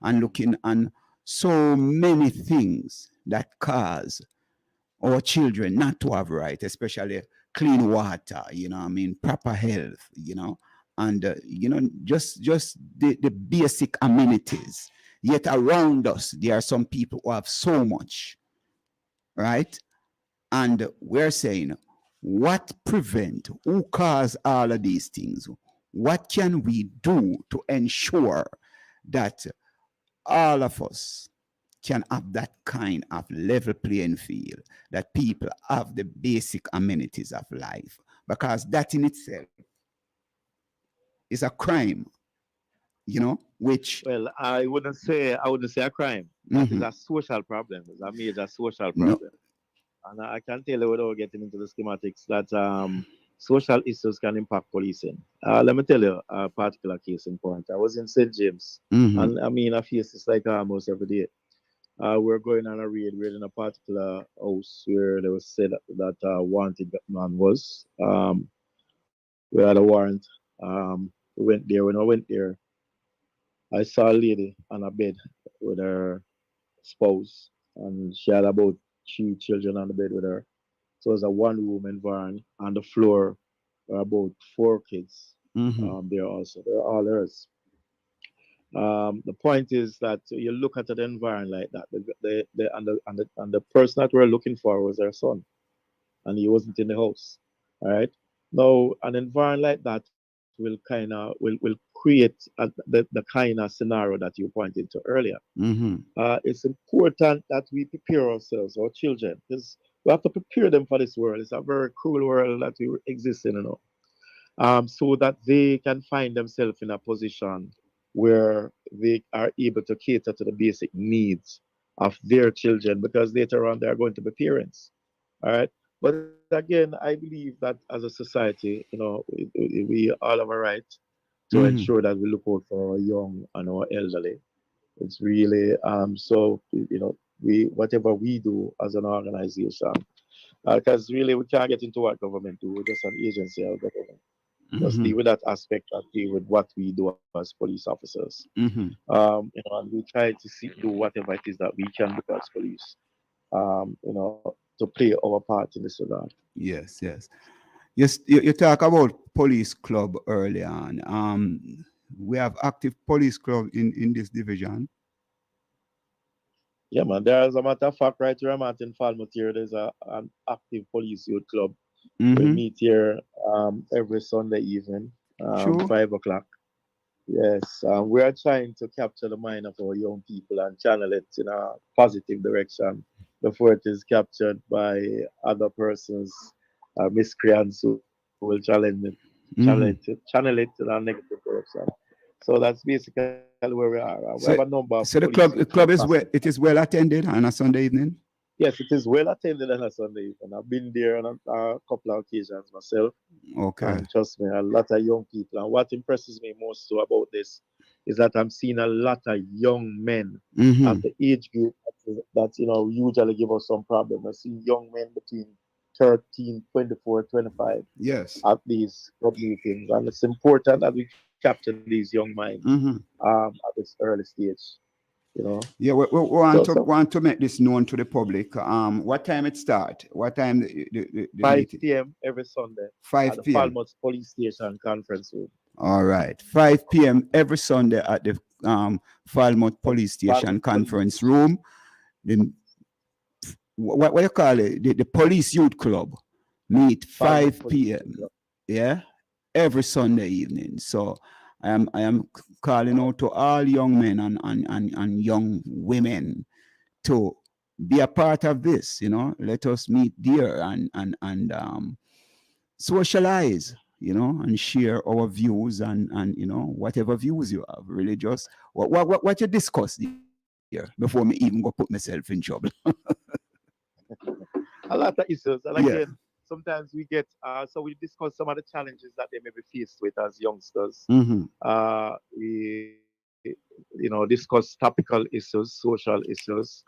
Speaker 10: and looking on so many things that cause our children not to have right, especially clean water, proper health, and just the basic amenities. Yet around us, there are some people who have so much, right? And we're saying, what who cause all of these things? What can we do to ensure that all of us can have that kind of level playing field, that people have the basic amenities of life? Because that in itself is a crime, which...
Speaker 9: Well, I wouldn't say a crime. That is a social problem. It's a major social problem.
Speaker 10: No.
Speaker 9: And I can tell you without getting into the schematics that social issues can impact policing. Let me tell you a particular case in point. I was in St. James, and I face this like almost every day. We're going on a raid. We're in a particular house where they was said that wanted man was. We had a warrant. We went there. When I went there, I saw a lady on a bed with her spouse, and she had about 3 children on the bed with her. So it was a one-room environment. On the floor were about 4 kids. There also. They're all hers. The point is that you look at the environment like that. The person that we're looking for was her son, and he wasn't in the house. All right. Now, an environment like that will create the kind of scenario that you pointed to earlier. It's important that we prepare ourselves, our children, because we have to prepare them for this world. It's a very cruel world that we exist in, so that they can find themselves in a position where they are able to cater to the basic needs of their children, because later on they are going to be parents. All right. But again, I believe that as a society, we all have a right to ensure that we look out for our young and our elderly. It's really we whatever we do as an organization, because really we can't get into what government do. We're just an agency of government. Just deal with that aspect and deal with what we do as police officers. And we try to do whatever it is that we can do as police. To play our part in this regard.
Speaker 10: Yes. You talk about police club early on. We have active police club in this division.
Speaker 9: Yeah, man. There, as a matter of fact, right here in Falmouth here, there's an active police youth club. We meet here every Sunday evening
Speaker 10: Sure.
Speaker 9: 5 o'clock. Yes, we are trying to capture the mind of our young people and channel it in a positive direction before it is captured by other persons, miscreants who will
Speaker 10: Mhm.
Speaker 9: channel it in a negative direction. So that's basically where we are. We have
Speaker 10: So,
Speaker 9: a number of
Speaker 10: so the
Speaker 9: police
Speaker 10: club
Speaker 9: youth
Speaker 10: is well,
Speaker 9: passing.
Speaker 10: it is well attended on a Sunday evening.
Speaker 9: Yes, it is well attended on a Sunday evening. I've been there on a couple of occasions myself.
Speaker 10: Okay.
Speaker 9: And trust me, a lot of young people. And what impresses me most so about this is that I'm seeing a lot of young men
Speaker 10: Mm-hmm.
Speaker 9: at the age group that usually give us some problem. I see young men between 13, 24, 25
Speaker 10: Yes.
Speaker 9: at these club meetings. And it's important that we capture these young minds
Speaker 10: Mm-hmm.
Speaker 9: at this early stage. You know.
Speaker 10: Yeah, we
Speaker 9: So, so
Speaker 10: want to make this known to the public. What time it start? What time the
Speaker 9: 5
Speaker 10: meeting?
Speaker 9: p.m. every Sunday at
Speaker 10: 5
Speaker 9: the
Speaker 10: p.m.
Speaker 9: Falmouth Police Station conference room.
Speaker 10: All right. 5 p.m. every Sunday at the Falmouth Police Station
Speaker 9: Falmouth Police
Speaker 10: conference
Speaker 9: Station.
Speaker 10: room. Then what you call it? The Police Youth Club meet
Speaker 9: Falmouth
Speaker 10: 5
Speaker 9: Police
Speaker 10: p.m.
Speaker 9: Station.
Speaker 10: Yeah, every Sunday evening. So I am calling out to all young men and young women to be a part of this. Let us meet there and socialize. And share our views and whatever views you have. Really, just what you discuss here before me even go put myself in trouble.
Speaker 9: A lot of issues. And
Speaker 10: Yeah.
Speaker 9: again, sometimes we get, so we discuss some of the challenges that they may be faced with as youngsters.
Speaker 10: Mm-hmm.
Speaker 9: We, discuss topical issues, social issues.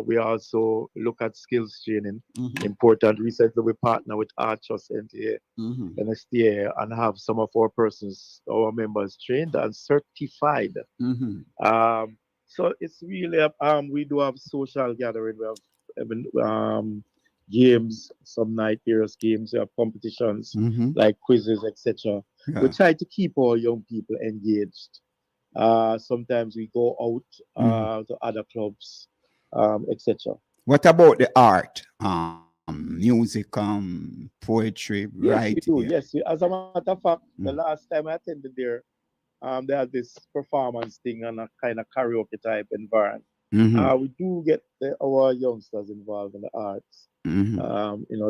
Speaker 9: We also look at skills training,
Speaker 10: Mm-hmm.
Speaker 9: important. Recently, we partner with Archos NTA,
Speaker 10: Mm-hmm.
Speaker 9: NSTA, and have some of our members trained and certified.
Speaker 10: Mm-hmm.
Speaker 9: So it's really, we do have social gathering. We have games, some night period games, we have competitions
Speaker 10: Mm-hmm.
Speaker 9: like quizzes, etc.
Speaker 10: Yeah.
Speaker 9: We try to keep our young people engaged. Sometimes we go out to other clubs, etc.
Speaker 10: What about the art? Music, poetry,
Speaker 9: Yes, we
Speaker 10: writing.
Speaker 9: do.
Speaker 10: Yeah.
Speaker 9: Yes, as a matter of fact, the
Speaker 10: Mm.
Speaker 9: last time I attended there, they had this performance thing and a kind of karaoke type environment.
Speaker 10: Mm-hmm.
Speaker 9: We do get our youngsters involved in the arts,
Speaker 10: Mm-hmm.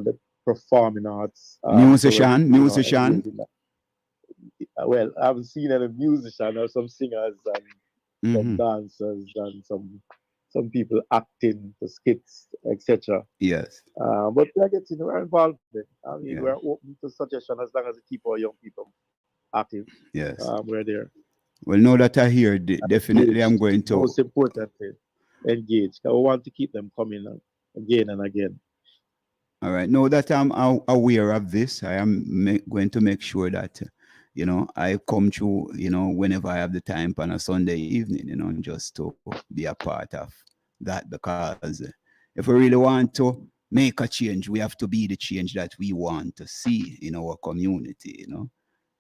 Speaker 9: the performing arts.
Speaker 10: Musician.
Speaker 9: engage in that. Well, I haven't seen any musician or some singers and some
Speaker 10: Mm-hmm.
Speaker 9: dancers and some people acting the skits, etc.
Speaker 10: Yes.
Speaker 9: But we're involved in it. I mean,
Speaker 10: Yeah.
Speaker 9: we're open to suggestion as long as we keep our young people active.
Speaker 10: Yes.
Speaker 9: We're there.
Speaker 10: Well, now that I hear, definitely I'm
Speaker 9: Engaged.
Speaker 10: going to.
Speaker 9: Most importantly, engaged. I want to keep them coming again and again.
Speaker 10: All right. Now that I'm aware of this, I am going to make sure that, I come through, whenever I have the time on a Sunday evening, just to be a part of that. Because if we really want to make a change, we have to be the change that we want to see in our community,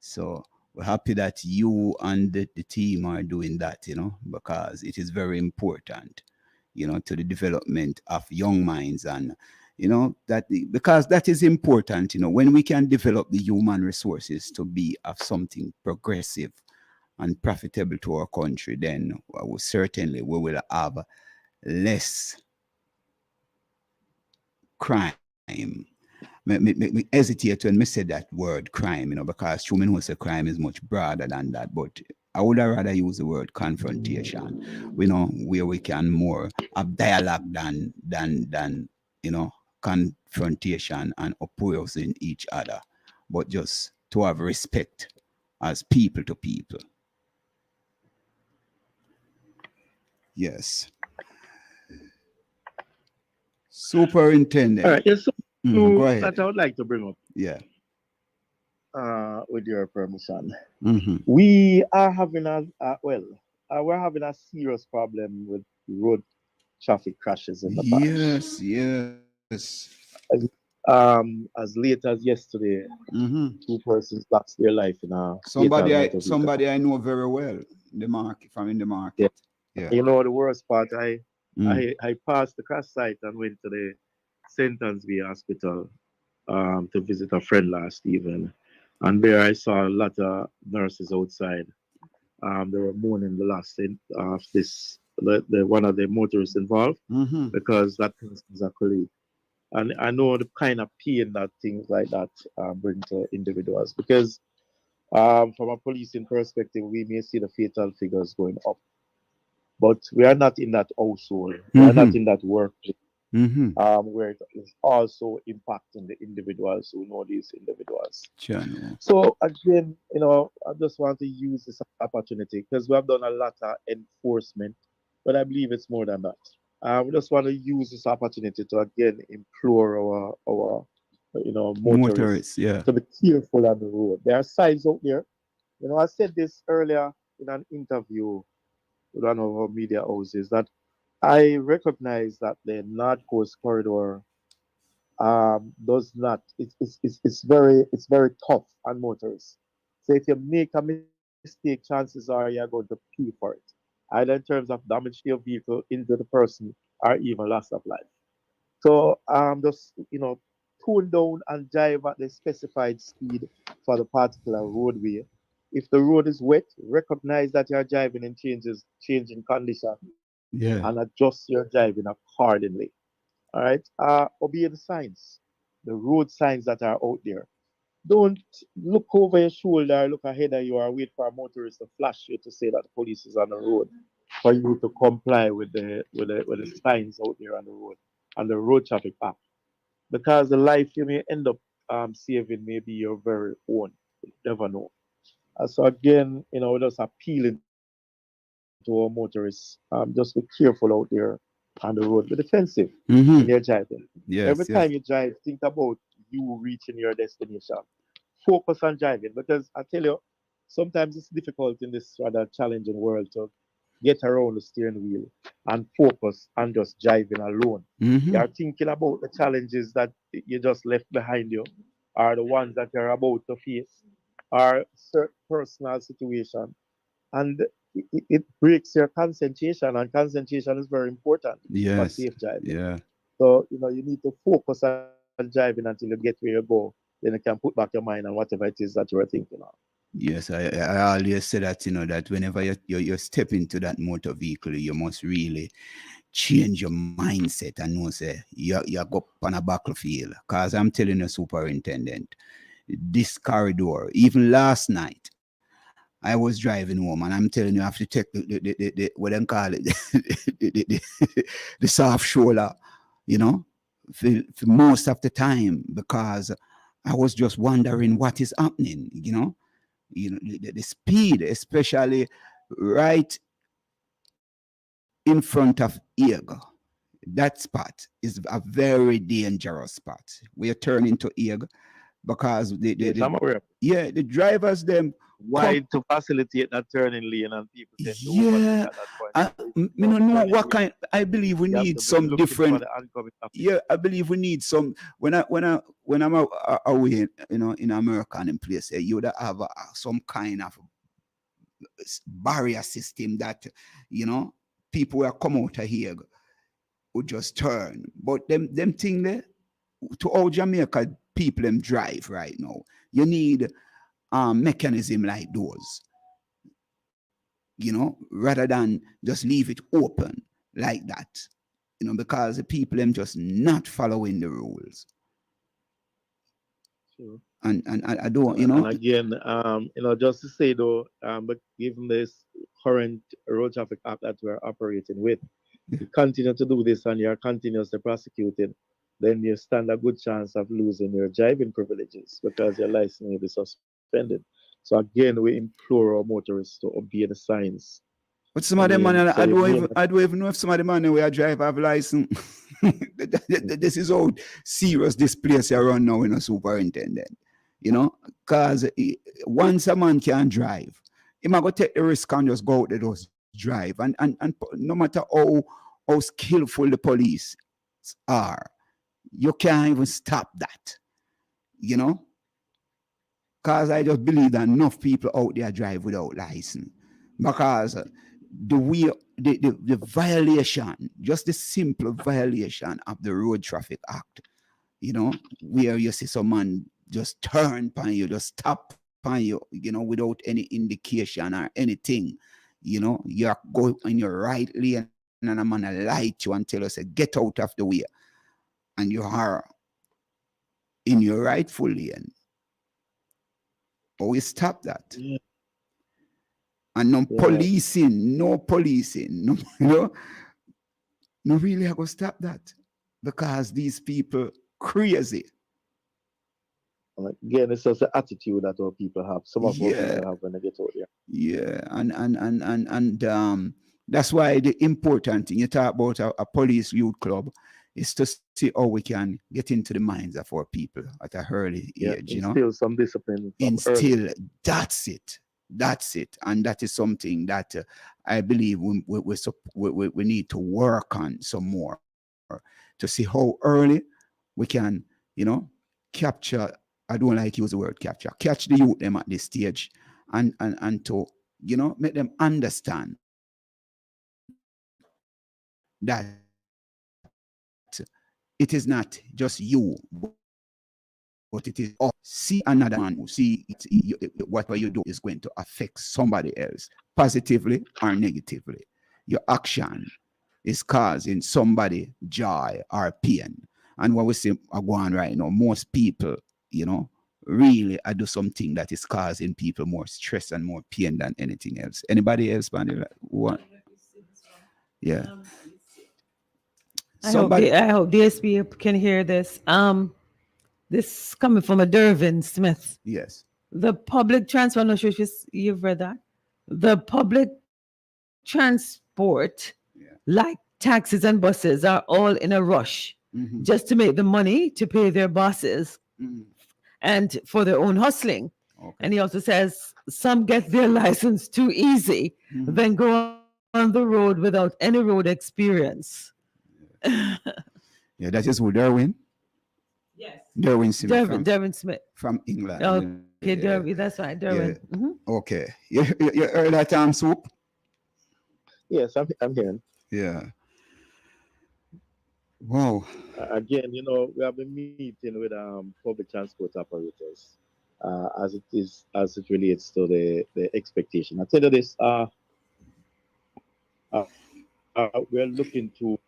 Speaker 10: So we're happy that you and the team are doing that, because it is very important, to the development of young minds and because that is important, when we can develop the human resources to be of something progressive and profitable to our country, then we will have less crime. Me hesitate when me say that word crime, because true, who say crime is much broader than that, but I would rather use the word confrontation, where we can more have dialogue than confrontation and opposing each other, but just to have respect as people to people. Yes. Superintendent.
Speaker 9: All right. Yes, so
Speaker 10: Go ahead.
Speaker 9: that I would like to bring up,
Speaker 10: Yeah.
Speaker 9: with your permission.
Speaker 10: Mm-hmm.
Speaker 9: We are having we're having a serious problem with road traffic crashes in the past.
Speaker 10: Yes.
Speaker 9: As late as yesterday,
Speaker 10: Mm-hmm.
Speaker 9: 2 persons lost their life in a
Speaker 10: Somebody
Speaker 9: fatal motor vehicle.
Speaker 10: I know very well. The market in the market. Yeah.
Speaker 9: You know the worst part, I
Speaker 10: Mm.
Speaker 9: I passed the crash site and went to the St. Ansby Hospital to visit a friend last evening. And there I saw a lot of nurses outside. They were mourning the loss of the one of the motorists involved
Speaker 10: Mm-hmm.
Speaker 9: because that person is a colleague. And I know the kind of pain that things like that bring to individuals because from a policing perspective, we may see the fatal figures going up, but we are not in that household. We are not
Speaker 10: Mm-hmm.
Speaker 9: in that workplace
Speaker 10: Mm-hmm.
Speaker 9: where it is also impacting the individuals who know these individuals.
Speaker 10: Channel.
Speaker 9: So again, I just want to use this opportunity because we have done a lot of enforcement, but I believe it's more than that. We just want to use this opportunity to again implore our motorists
Speaker 10: Motorists, yeah.
Speaker 9: to be careful on the road. There are signs out there. I said this earlier in an interview with one of our media houses that I recognize that the North Coast corridor does not. It's very tough on motorists. So if you make a mistake, chances are you're going to pay for it, either in terms of damage to your vehicle, injure the person, or even loss of life. So just tune down and drive at the specified speed for the particular roadway. If the road is wet, recognize that you're driving in changing condition and
Speaker 10: Yeah.
Speaker 9: adjust your driving accordingly. All right. Obey the signs, the road signs that are out there. Don't look over your shoulder, look ahead of you, or wait for a motorist to flash you to say that the police is on the road for you to comply with the signs out there on the road and the road traffic act. Because the life you may end up saving may be your very own. You never know. So again, we're just appealing to our motorists. Just be careful out there on the road. Be defensive when you're
Speaker 10: Mm-hmm.
Speaker 9: driving. Every time
Speaker 10: Yes,
Speaker 9: you
Speaker 10: yes.
Speaker 9: drive, think about you reaching your destination. Focus on driving because I tell you, sometimes it's difficult in this rather challenging world to get around the steering wheel and focus on just driving alone.
Speaker 10: Mm-hmm.
Speaker 9: You're thinking about the challenges that you just left behind you, or the ones that you're about to face, or certain personal situation, and it breaks your concentration, and concentration is very important for
Speaker 10: Yes.
Speaker 9: safe driving.
Speaker 10: Yeah.
Speaker 9: So, you need to focus on driving until you get where you go. Then you can put back your mind on whatever it is that you were thinking of.
Speaker 10: Yes, I always say that, that whenever you step into that motor vehicle, you must really change your mindset and know, say, you go on a battlefield. Because I'm telling you, Superintendent, this corridor, even last night, I was driving home and I'm telling you, I have to take the what they call it, the soft shoulder, you know, for most of the time because I was just wondering what is happening, the speed, especially right in front of Eagle. That spot is a very dangerous spot. We are turning to Eagle because
Speaker 9: Yes, I'm aware.
Speaker 10: the drivers them come.
Speaker 9: Why to facilitate that turning lane and people tend to overtake
Speaker 10: Yeah,
Speaker 9: at that point
Speaker 10: I,
Speaker 9: of
Speaker 10: me don't know
Speaker 9: turning
Speaker 10: what
Speaker 9: lane.
Speaker 10: kind. I believe we
Speaker 9: You have
Speaker 10: need
Speaker 9: to be
Speaker 10: some
Speaker 9: looking for
Speaker 10: different.
Speaker 9: the oncoming traffic.
Speaker 10: Yeah, I believe we need some. When I'm away, in America and in place, you would have some kind of barrier system that you know people will come out of here would just turn. But them thing there to all Jamaica people them drive right now. You need mechanism like those, rather than just leave it open like that. Because the people them just not following the rules.
Speaker 9: Sure.
Speaker 10: And I don't,
Speaker 9: And again, just to say though, but given this current road traffic act that we're operating with, you continue to do this and you're continuously prosecuted, then you stand a good chance of losing your driving privileges because your license will be suspended. So again, we implore our motorists to obey the signs.
Speaker 10: But some of them man,
Speaker 9: So you may not.
Speaker 10: I don't even know if some of the man where I drive have license. This is how serious this place around now in a superintendent. Because once a man can drive, he might go take the risk and just go out there just drive. And no matter how skillful the police are, you can't even stop that. Because I just believe that enough people out there drive without license. Because the violation, just the simple violation of the Road Traffic Act, where you see some man just turn upon you, just stop upon you, without any indication or anything. You're going in your right lane, and I'm gonna light you and tell you, say, get out of the way. And you are in your rightful lane. But we stop that.
Speaker 9: Yeah.
Speaker 10: And no
Speaker 9: Yeah.
Speaker 10: policing, no, really I go stop that. Because these people crazy.
Speaker 9: Again, it's just the attitude that our people have. Some of our
Speaker 10: Yeah.
Speaker 9: people have when they get out there.
Speaker 10: Yeah, and that's why the important thing you talk about a police youth club is to see how we can get into the minds of our people at an early age.
Speaker 9: Instill some discipline.
Speaker 10: Instill. That's it, and that is something that I believe we need to work on some more to see how early we can, capture. I don't like use the word capture. Catch the youth them at this stage, and to make them understand that it is not just you, but it is see another man who see whatever you do is going to affect somebody else positively or negatively. Your action is causing somebody joy or pain, and what we see are going right now, most people, really I do something that is causing people more stress and more pain than anything else. Anybody else, man? What? Yeah.
Speaker 13: I hope DSP can hear this. This coming from a Dervin Smith.
Speaker 10: Yes.
Speaker 13: The public transport, I'm not sure if you've read that. The public transport, like taxis and buses, are all in a rush just to make the money to pay their bosses and for their own hustling.
Speaker 10: Okay.
Speaker 13: And he also says some get their license too easy, then go on the road without any road experience.
Speaker 10: Yeah, that is who, Derwin?
Speaker 13: Yes.
Speaker 10: Derwin Smith.
Speaker 13: Dervin Smith.
Speaker 10: From England.
Speaker 13: Okay, Derwin, that's right, Derwin.
Speaker 10: Yeah. Okay. You heard that, Swoop?
Speaker 9: Yes, I'm hearing.
Speaker 10: Yeah. Wow.
Speaker 9: Again, we have been meeting with public transport operators as it relates to the expectation. I tell you this, we're looking to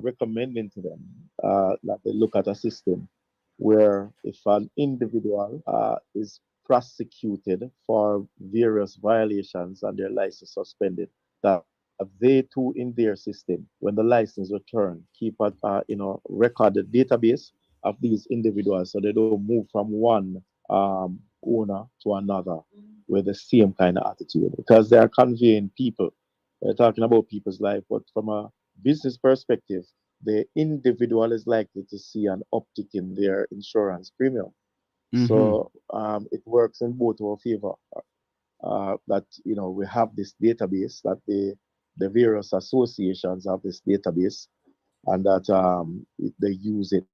Speaker 9: recommending to them that they look at a system where if an individual is prosecuted for various violations and their license suspended, that they too in their system, when the license return, keep a recorded database of these individuals so they don't move from one owner to another with the same kind of attitude, because they are conveying people. They're talking about people's life, but from a business perspective, the individual is likely to see an uptick in their insurance premium. So it works in both our favor. That we have this database, that the various associations have this database, and that they use it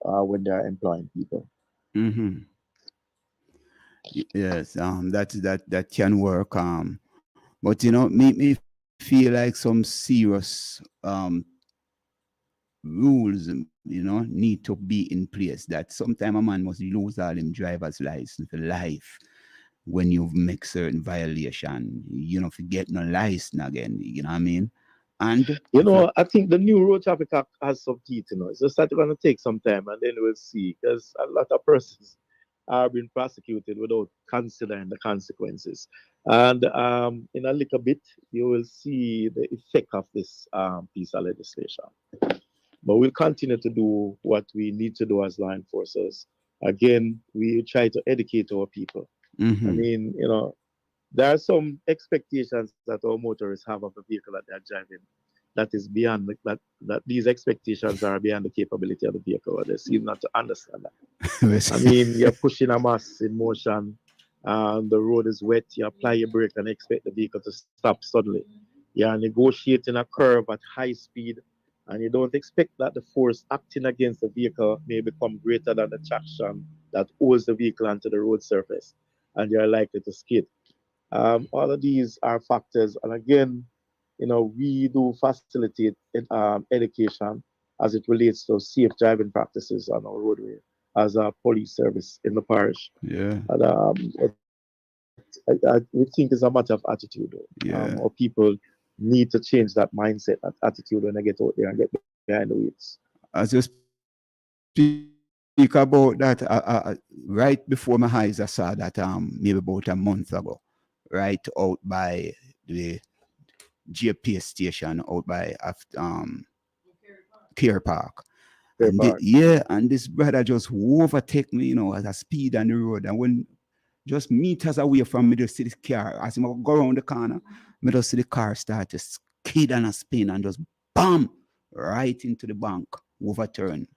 Speaker 9: when they're employing people.
Speaker 10: Yes, that can work. But make me feel like some serious rules, need to be in place. That sometime a man must lose all him driver's license for life when you make certain violation. Forget no license again. You know what I mean? And
Speaker 9: I think the new road traffic act has some teeth. It's just that it's going to take some time, and then we'll see, because a lot of persons are being prosecuted without considering the consequences. And in a little bit, you will see the effect of this piece of legislation. But we'll continue to do what we need to do as law enforcers. Again, we try to educate our people. I mean, there are some expectations that our motorists have of the vehicle that they're driving that is beyond that these expectations are beyond the capability of the vehicle. They seem not to understand that. I mean, you're pushing a mass in motion, the road is wet, you apply your brake and expect the vehicle to stop suddenly. You're negotiating a curve at high speed, and you don't expect that the force acting against the vehicle may become greater than the traction that holds the vehicle onto the road surface, and you're likely to skid. All of these are factors, and again, we do facilitate education as it relates to safe driving practices on our roadway. as a police service in the parish.
Speaker 10: Yeah.
Speaker 9: And we think it's a matter of attitude.
Speaker 10: Yeah.
Speaker 9: Or people need to change that mindset, that attitude when they get out there and get behind the wheels.
Speaker 10: As you speak about that, right before my eyes, I saw that maybe about a month ago, right out by the GPS station, out by Care Park. Yeah, and this brother just overtake me, at a speed on the road. And when just meters away from me, just see this car, as I go around the corner, me just see the car start to skid and a spin and just bam, right into the bank, overturn.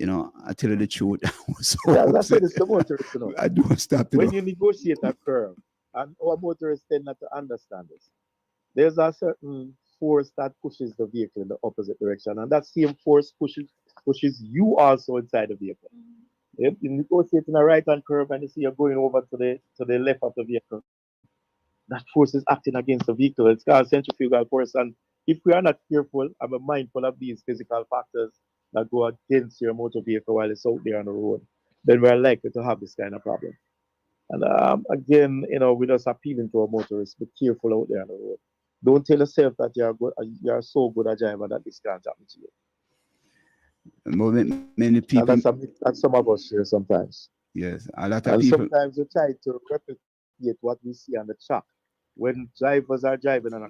Speaker 10: I tell you the truth. I was so
Speaker 9: that's what it's the motorist,
Speaker 10: I don't stop.
Speaker 9: When you negotiate a curve, and our motorists tend not to understand this, there's a certain force that pushes the vehicle in the opposite direction, and that same force pushes you also inside the vehicle. If you negotiate in a right-hand curve and you see you're going over to the left of the vehicle, that force is acting against the vehicle. It's called centrifugal force, and if we are not careful and we're mindful of these physical factors that go against your motor vehicle while it's out there on the road, then we're likely to have this kind of problem. And again, we're just appealing to our motorists, be careful out there on the road. Don't tell yourself that you're so good a driver that this can't happen to you.
Speaker 10: Many people.
Speaker 9: And that's some of us here sometimes.
Speaker 10: Yes, a lot of people.
Speaker 9: Sometimes we try to replicate what we see on the track. When drivers are driving in a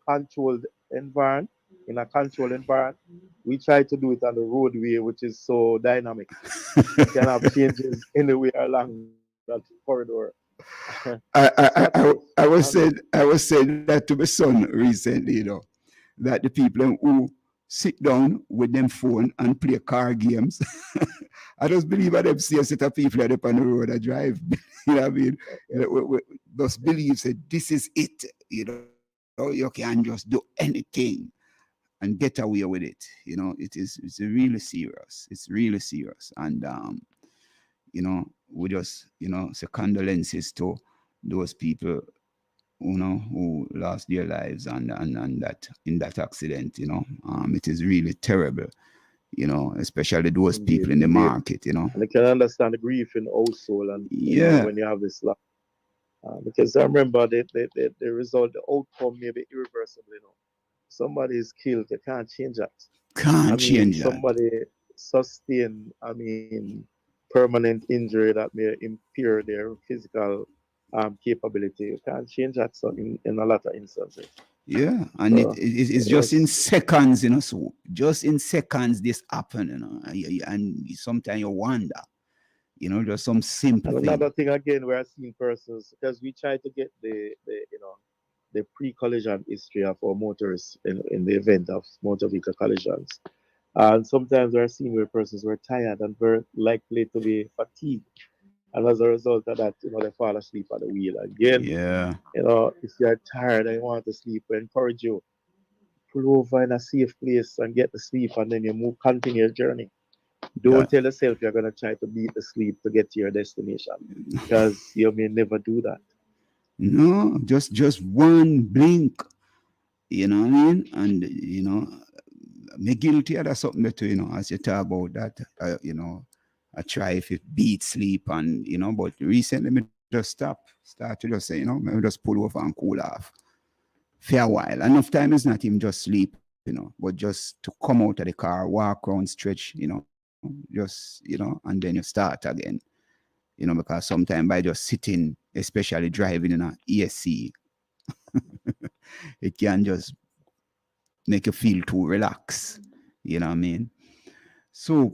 Speaker 9: controlled environment, we try to do it on the roadway, which is so dynamic. You can have changes anywhere along that corridor.
Speaker 10: I was saying that to my son recently, that the people who sit down with them phone and play car games, I just believe that them see a set of people up on the road that drive. You know what I mean? Those beliefs that this is it. You can just do anything and get away with it. It's really serious. It's really serious. And we just, say condolences to those people, who lost their lives and that in that accident. It is really terrible, especially those people in the market.
Speaker 9: And I can understand the grief in household and when you have this loss. Because I remember the result, the outcome may be irreversible. Somebody is killed, you can't change that.
Speaker 10: Change that.
Speaker 9: Somebody sustain, permanent injury that may impair their physical capability. You can't change that in a lot of instances.
Speaker 10: Yeah, and it's just in seconds, so just in seconds this happen, and sometimes you wonder, there's some simple thing.
Speaker 9: Another thing again, we're seeing persons, because we try to get the pre-collision history of our motorists in the event of motor vehicle collisions. And sometimes we're seeing where persons were tired and very likely to be fatigued. And as a result of that, they fall asleep at the wheel. Again, if you're tired and you want to sleep, we encourage you, pull over in a safe place and get to sleep, and then you continue your journey. Don't tell yourself you're going to try to beat the sleep to get to your destination, because you may never do that.
Speaker 10: No, just one blink, you know what I mean? And, me guilty of that something that, as you talk about that, I try if it beat sleep and, but recently me just start to just say, me just pull over and cool off for a while. Enough time is not even just sleep, but just to come out of the car, walk around, stretch, just, and then you start again, because sometimes by just sitting, especially driving in an ESC, it can just make you feel too relaxed. You know what I mean? So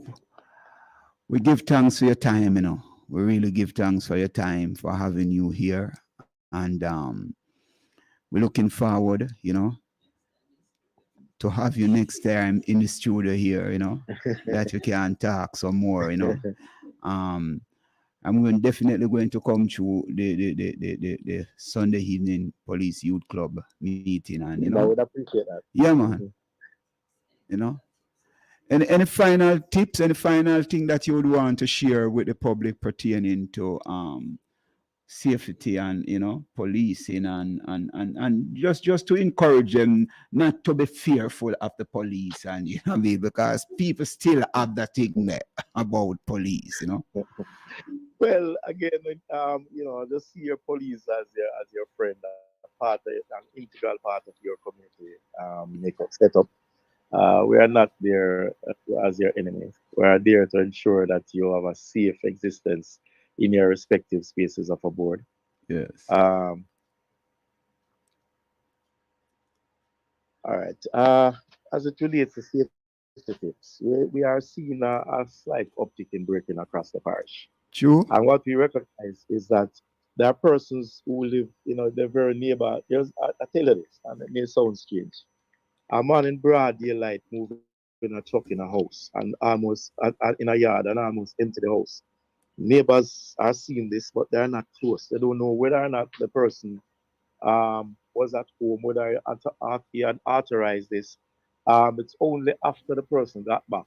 Speaker 10: we give thanks for your time, We really give thanks for your time, for having you here. And we're looking forward, to have you next time in the studio here, that we can talk some more, And we're definitely going to come to the Sunday evening police youth club meeting, and
Speaker 9: I would appreciate that.
Speaker 10: Yeah, man. Any final tips, any final thing that you would want to share with the public pertaining to safety and policing and just to encourage them not to be fearful of the police and what I mean, because people still have that thing there about police.
Speaker 9: Well, again, just see your police as your friend, an integral part of your community makeup setup. We are not there as your enemies. We are there to ensure that you have a safe existence in your respective spaces of aboard.
Speaker 10: Yes.
Speaker 9: All right. As it relates to safety tips, we are seeing a slight uptick in breaking across the parish.
Speaker 10: True.
Speaker 9: And what we recognize is that there are persons who live, they're very nearby. I tell you this, and it may sound strange. A man in broad daylight moving a truck in a house and almost in a yard and almost empty the house. Neighbors are seeing this, but they're not close. They don't know whether or not the person was at home, whether he had authorized this. It's only after the person got back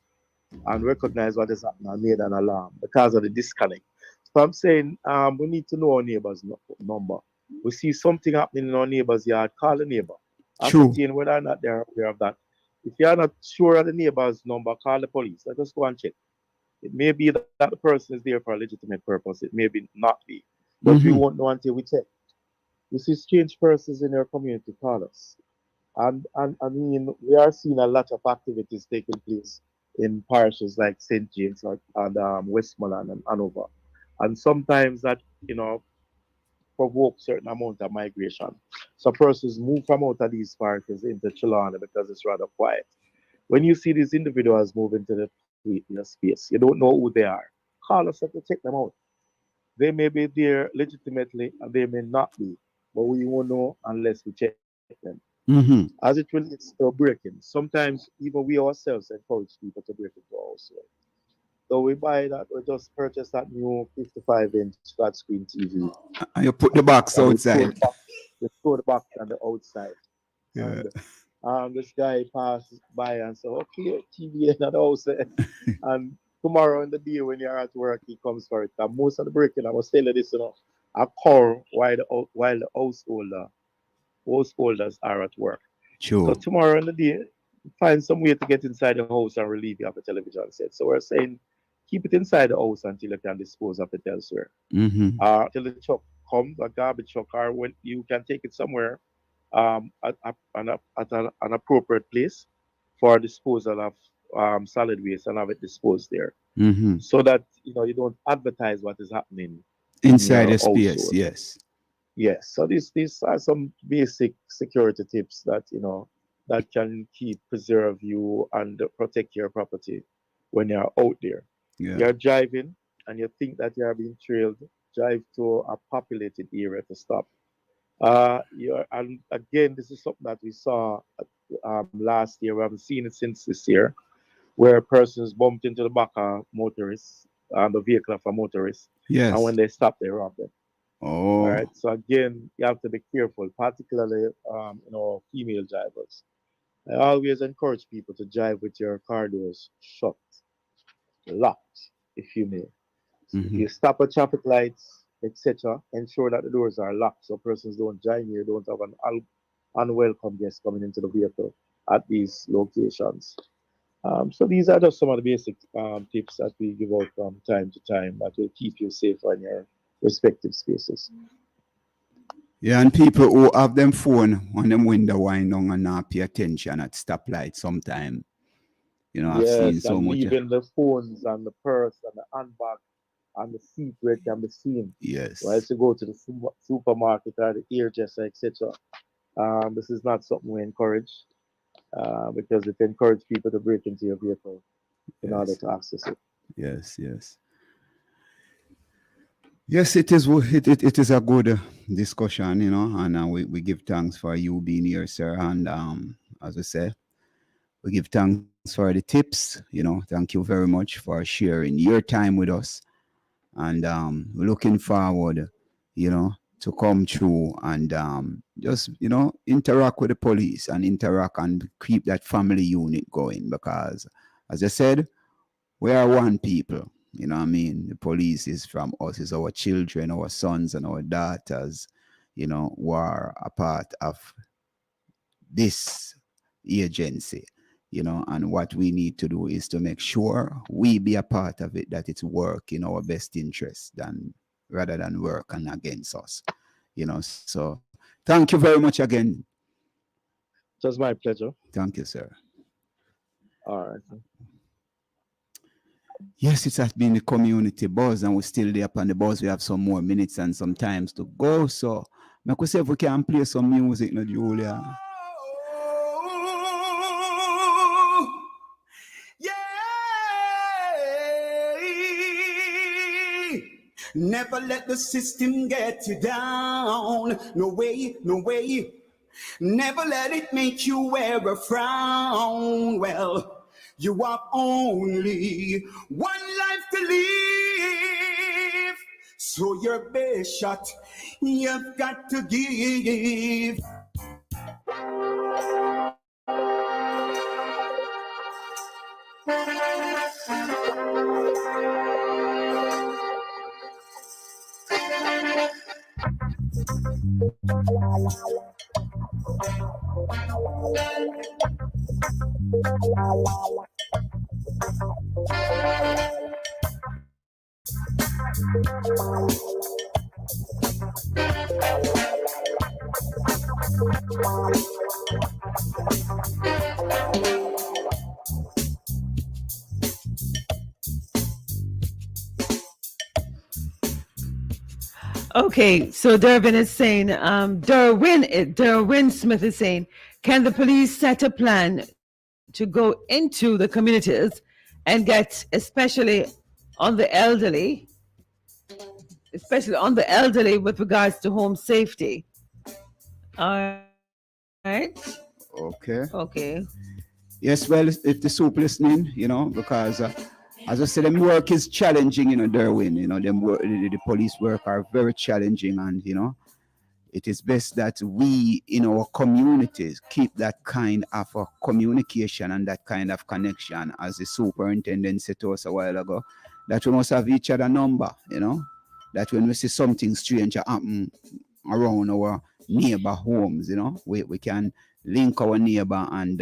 Speaker 9: and recognized what is happening and made an alarm because of the disconnect. So I'm saying we need to know our neighbor's number. We see something happening in our neighbor's yard, call the neighbor.
Speaker 10: True.
Speaker 9: Ascertain whether or not they're aware of that. If you are not sure of the neighbor's number, call the police. Let us go and check. It may be that the person is there for a legitimate purpose. It may be not be. But we won't know until we check. You see strange persons in your community, call us. And I mean, we are seeing a lot of activities taking place in parishes like St. James and Westmoreland and Hanover. And sometimes that, provoke certain amount of migration. So persons move from out of these parishes into Trelawney because it's rather quiet. When you see these individuals move into the space, you don't know who they are. Call us up to check them out. They may be there legitimately and they may not be, but we won't know unless we check them. As it relates to breaking, sometimes even we ourselves encourage people to break into our house. So we just purchased that new 55-inch flat screen TV.
Speaker 10: And you put the box outside.
Speaker 9: You throw the box on the outside.
Speaker 10: Yeah.
Speaker 9: And this guy passes by and says, okay, TV in the house. And tomorrow in the day when you're at work, he comes for it. And most of the breaking, I was telling this, occur while the householders are at work.
Speaker 10: Sure.
Speaker 9: So tomorrow in the day, find some way to get inside the house and relieve you of the television set. So we're saying, keep it inside the house until you can dispose of it elsewhere. Till the truck comes, a garbage truck, or when you can take it somewhere at an appropriate place for disposal of solid waste and have it disposed there. So that you don't advertise what is happening
Speaker 10: inside the space.
Speaker 9: Yes. So these are some basic security tips that that can preserve you and protect your property when you're out there.
Speaker 10: Yeah.
Speaker 9: You're driving and you think that you're being trailed, drive to a populated area to stop. And again, this is something that we saw last year. We haven't seen it since this year, where persons bumped into the back of motorists, the vehicle of a motorist.
Speaker 10: Yes.
Speaker 9: And when they stop, they rob them.
Speaker 10: Oh.
Speaker 9: All right. So again, you have to be careful, particularly female drivers. I always encourage people to drive with your car doors shut, locked, if you may. If you stop at traffic lights, etc., ensure that the doors are locked so persons don't join you, don't have an unwelcome guest coming into the vehicle at these locations. So these are just some of the basic tips that we give out from time to time that will keep you safe in your respective spaces.
Speaker 10: Yeah, and people who have them phone on them window wind down and not pay attention at stoplight sometime. I've seen so much.
Speaker 9: Even the phones and the purse and the handbag and the seat where it can be seen.
Speaker 10: Yes.
Speaker 9: Or as you go to the supermarket or the hairdresser, etc. This is not something we encourage because it encourages people to break into your vehicle in order to access it.
Speaker 10: Yes. Yes, it is. It is a good discussion, and we give thanks for you being here, sir. And as I say, we give thanks for the tips. Thank you very much for sharing your time with us, and we're looking forward, to come through and just interact with the police and interact and keep that family unit going because, as I said, we are one people. You know what I mean? The police is from us, is our children, our sons and our daughters, you know, who are a part of this agency, you know, and what we need to do is to make sure we be a part of it, that it's work in our best interest than rather than work and against us, you know. So thank you very much again.
Speaker 9: It was my pleasure.
Speaker 10: Thank you, sir.
Speaker 9: All right.
Speaker 10: Yes, it has been the community buzz, and we're still there upon the buzz. We have some more minutes and some times to go. So I could say if we can play some music, no, Julia.
Speaker 11: Never let the system get you down. No way, no way. Never let it make you wear a frown. Well, you have only one life to live. So your best shot, you've got to give.
Speaker 13: Okay, so Dervin is saying, Derwin Smith is saying, can the police set a plan to go into the communities and get, especially on the elderly with regards to home safety? All right.
Speaker 10: Okay.
Speaker 13: Okay.
Speaker 10: Yes, well, if the soup listening, you know, because as I said, them work is challenging, you know, Derwin, you know, the police work are very challenging, and, you know, it is best that we in our communities keep that kind of a communication and that kind of connection, as the superintendent said to us a while ago, that we must have each other number, you know, that when we see something strange happen around our neighbor homes, you know, we can link our neighbor and,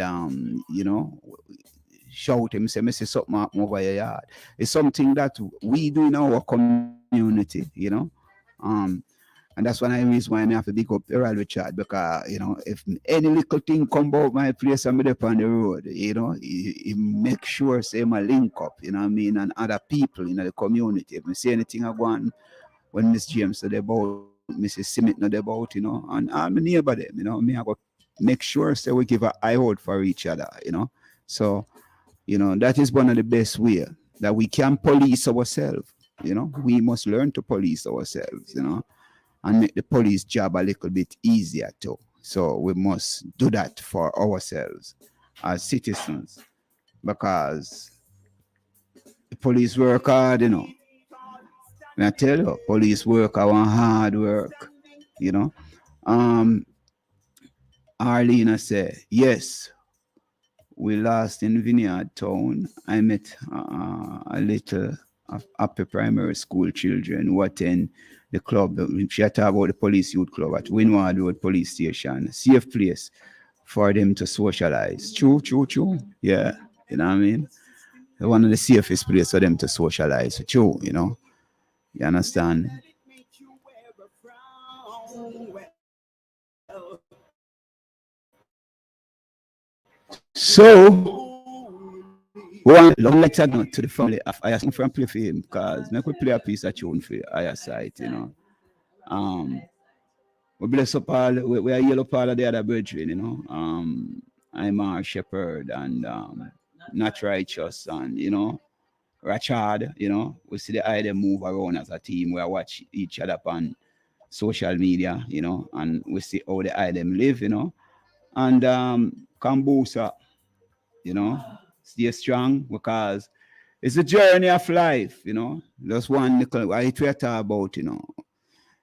Speaker 10: you know, shout him, say, "Missy, something happen over your yard." It's something that we do in our community, you know. And that's one of the reasons why I have to big up Errol Richard, because, you know, if any little thing come about my place and me up on the road, you know, he make sure, say, my link up, you know what I mean, and other people in the community. If I see anything I go on when Miss James said about, Mrs. Simit not about, you know, and I'm a neighbor them, you know, me I go make sure, say, we give an eye out for each other, you know. So, you know, that is one of the best way that we can police ourselves, you know. We must learn to police ourselves, you know, and make the police job a little bit easier too. So we must do that for ourselves as citizens, because the police work hard, you know. And I tell you, police work are hard work, you know. Arlena say, yes, we lost in Vineyard Town. I met a little upper primary school children who attend the club. She talk about the police youth club at Windward Road Police Station. Safe place for them to socialize. True. Yeah, you know what I mean? One of the safest places for them to socialize. True, you know. You understand? So, one long letter note to the family of I ask from play for him, because I could play a piece of tune for Aya side, you know. We bless up all, we are yellow part of the other brethren, you know. I'm a shepherd and not righteous, and, you know, Rachard, you know, we see the eye them move around as a team. We watch each other on social media, you know, and we see how the eye them live, you know. And Kambusa, you know, stay strong, because it's a journey of life, you know. Just one little, I talk about, you know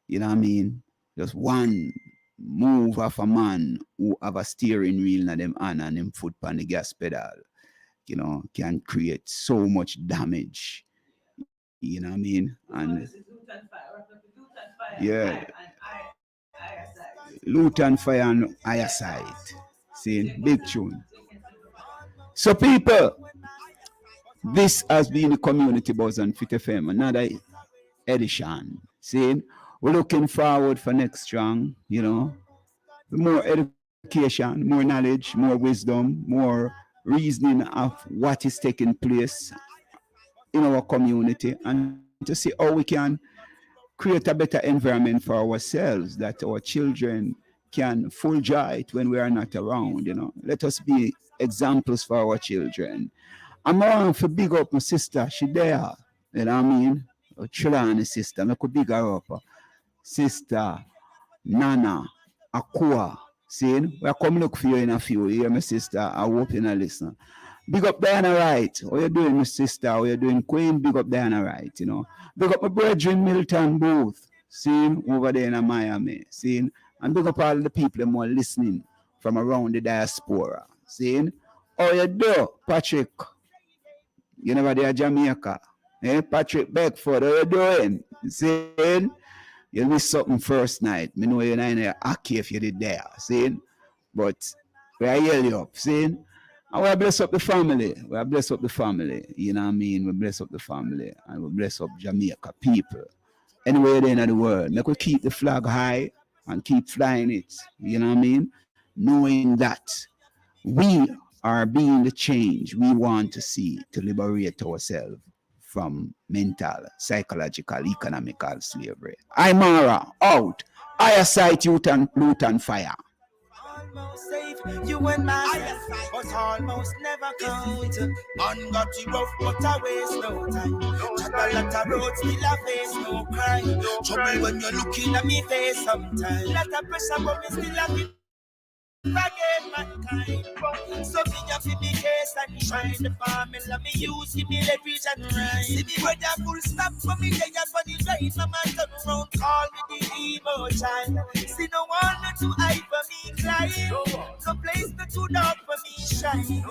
Speaker 10: what I mean? Just one move of a man who have a steering wheel in them hand and them foot on the gas pedal, you know, can create so much damage, You know what I mean? And yeah, Luton Fire and Eyesight. See, big tune. So people, this has been the Community Buzz on Fit FM, another edition. See, we're looking forward for next strong, you know, more education, more knowledge, more wisdom, more reasoning of what is taking place in our community, and to see how we can create a better environment for ourselves, that our children can full joy it when we are not around, you know. Let us be examples for our children. I'm around for big up my sister, she there, you know what I mean? Trelawney sister, I could big her up. Sister Nana Akua, see, we come look for you in a few. You hear my sister, I hope you not listen. Big up Diana Wright. How you doing, my sister? How you doing, Queen? Big up Diana Wright, you know. Big up my brethren Milton Booth, seeing over there in Miami, seeing, and big up all the people who are listening from around the diaspora, seeing. How you do, Patrick? You never there, Jamaica. Patrick Beckford, how you doing? Seeing. You miss something first night. Me know you're not in there hockey if you did there, see? But we are yell you up, see? And we bless up the family. We bless up the family. You know what I mean? We bless up the family. And we bless up Jamaica people. Anywhere there in the world. Make we keep the flag high and keep flying it. You know what I mean? Knowing that we are being the change we want to see to liberate ourselves from mental, psychological, economical slavery. I'm Mara, out. Eyesight, youth and Luton Fire.
Speaker 11: Almost safe, you and myself, but almost never count. Got you rough, but I waste no time. Chat a lot of roads, still I face no crime. Trouble when you're looking at me face sometimes. Lot of pressure, but me still have it. Forget mankind. So me have to be case and shine the family. Me use give me leverage and right. See me brother full stop for me day and for the right. My man turn around, call me the emotion. See no one not to hide for me crying. No place not too dark for me shine.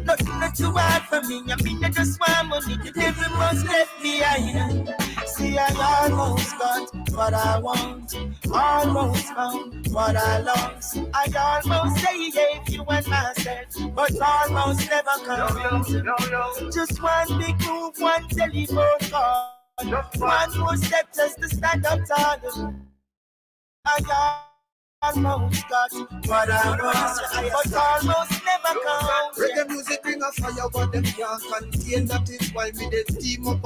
Speaker 11: Nothing not too hard for me. I mean I just want money. The devil must left behind. See I almost got what I want. Almost found what I lost. I almost say gave you and myself, but almost never come. Just one big move, one telephone call, one more step just to stand up tall. I almost got what I want, but almost never come. Reggae music bring a fire, but them can't contain. That is why me they steam up.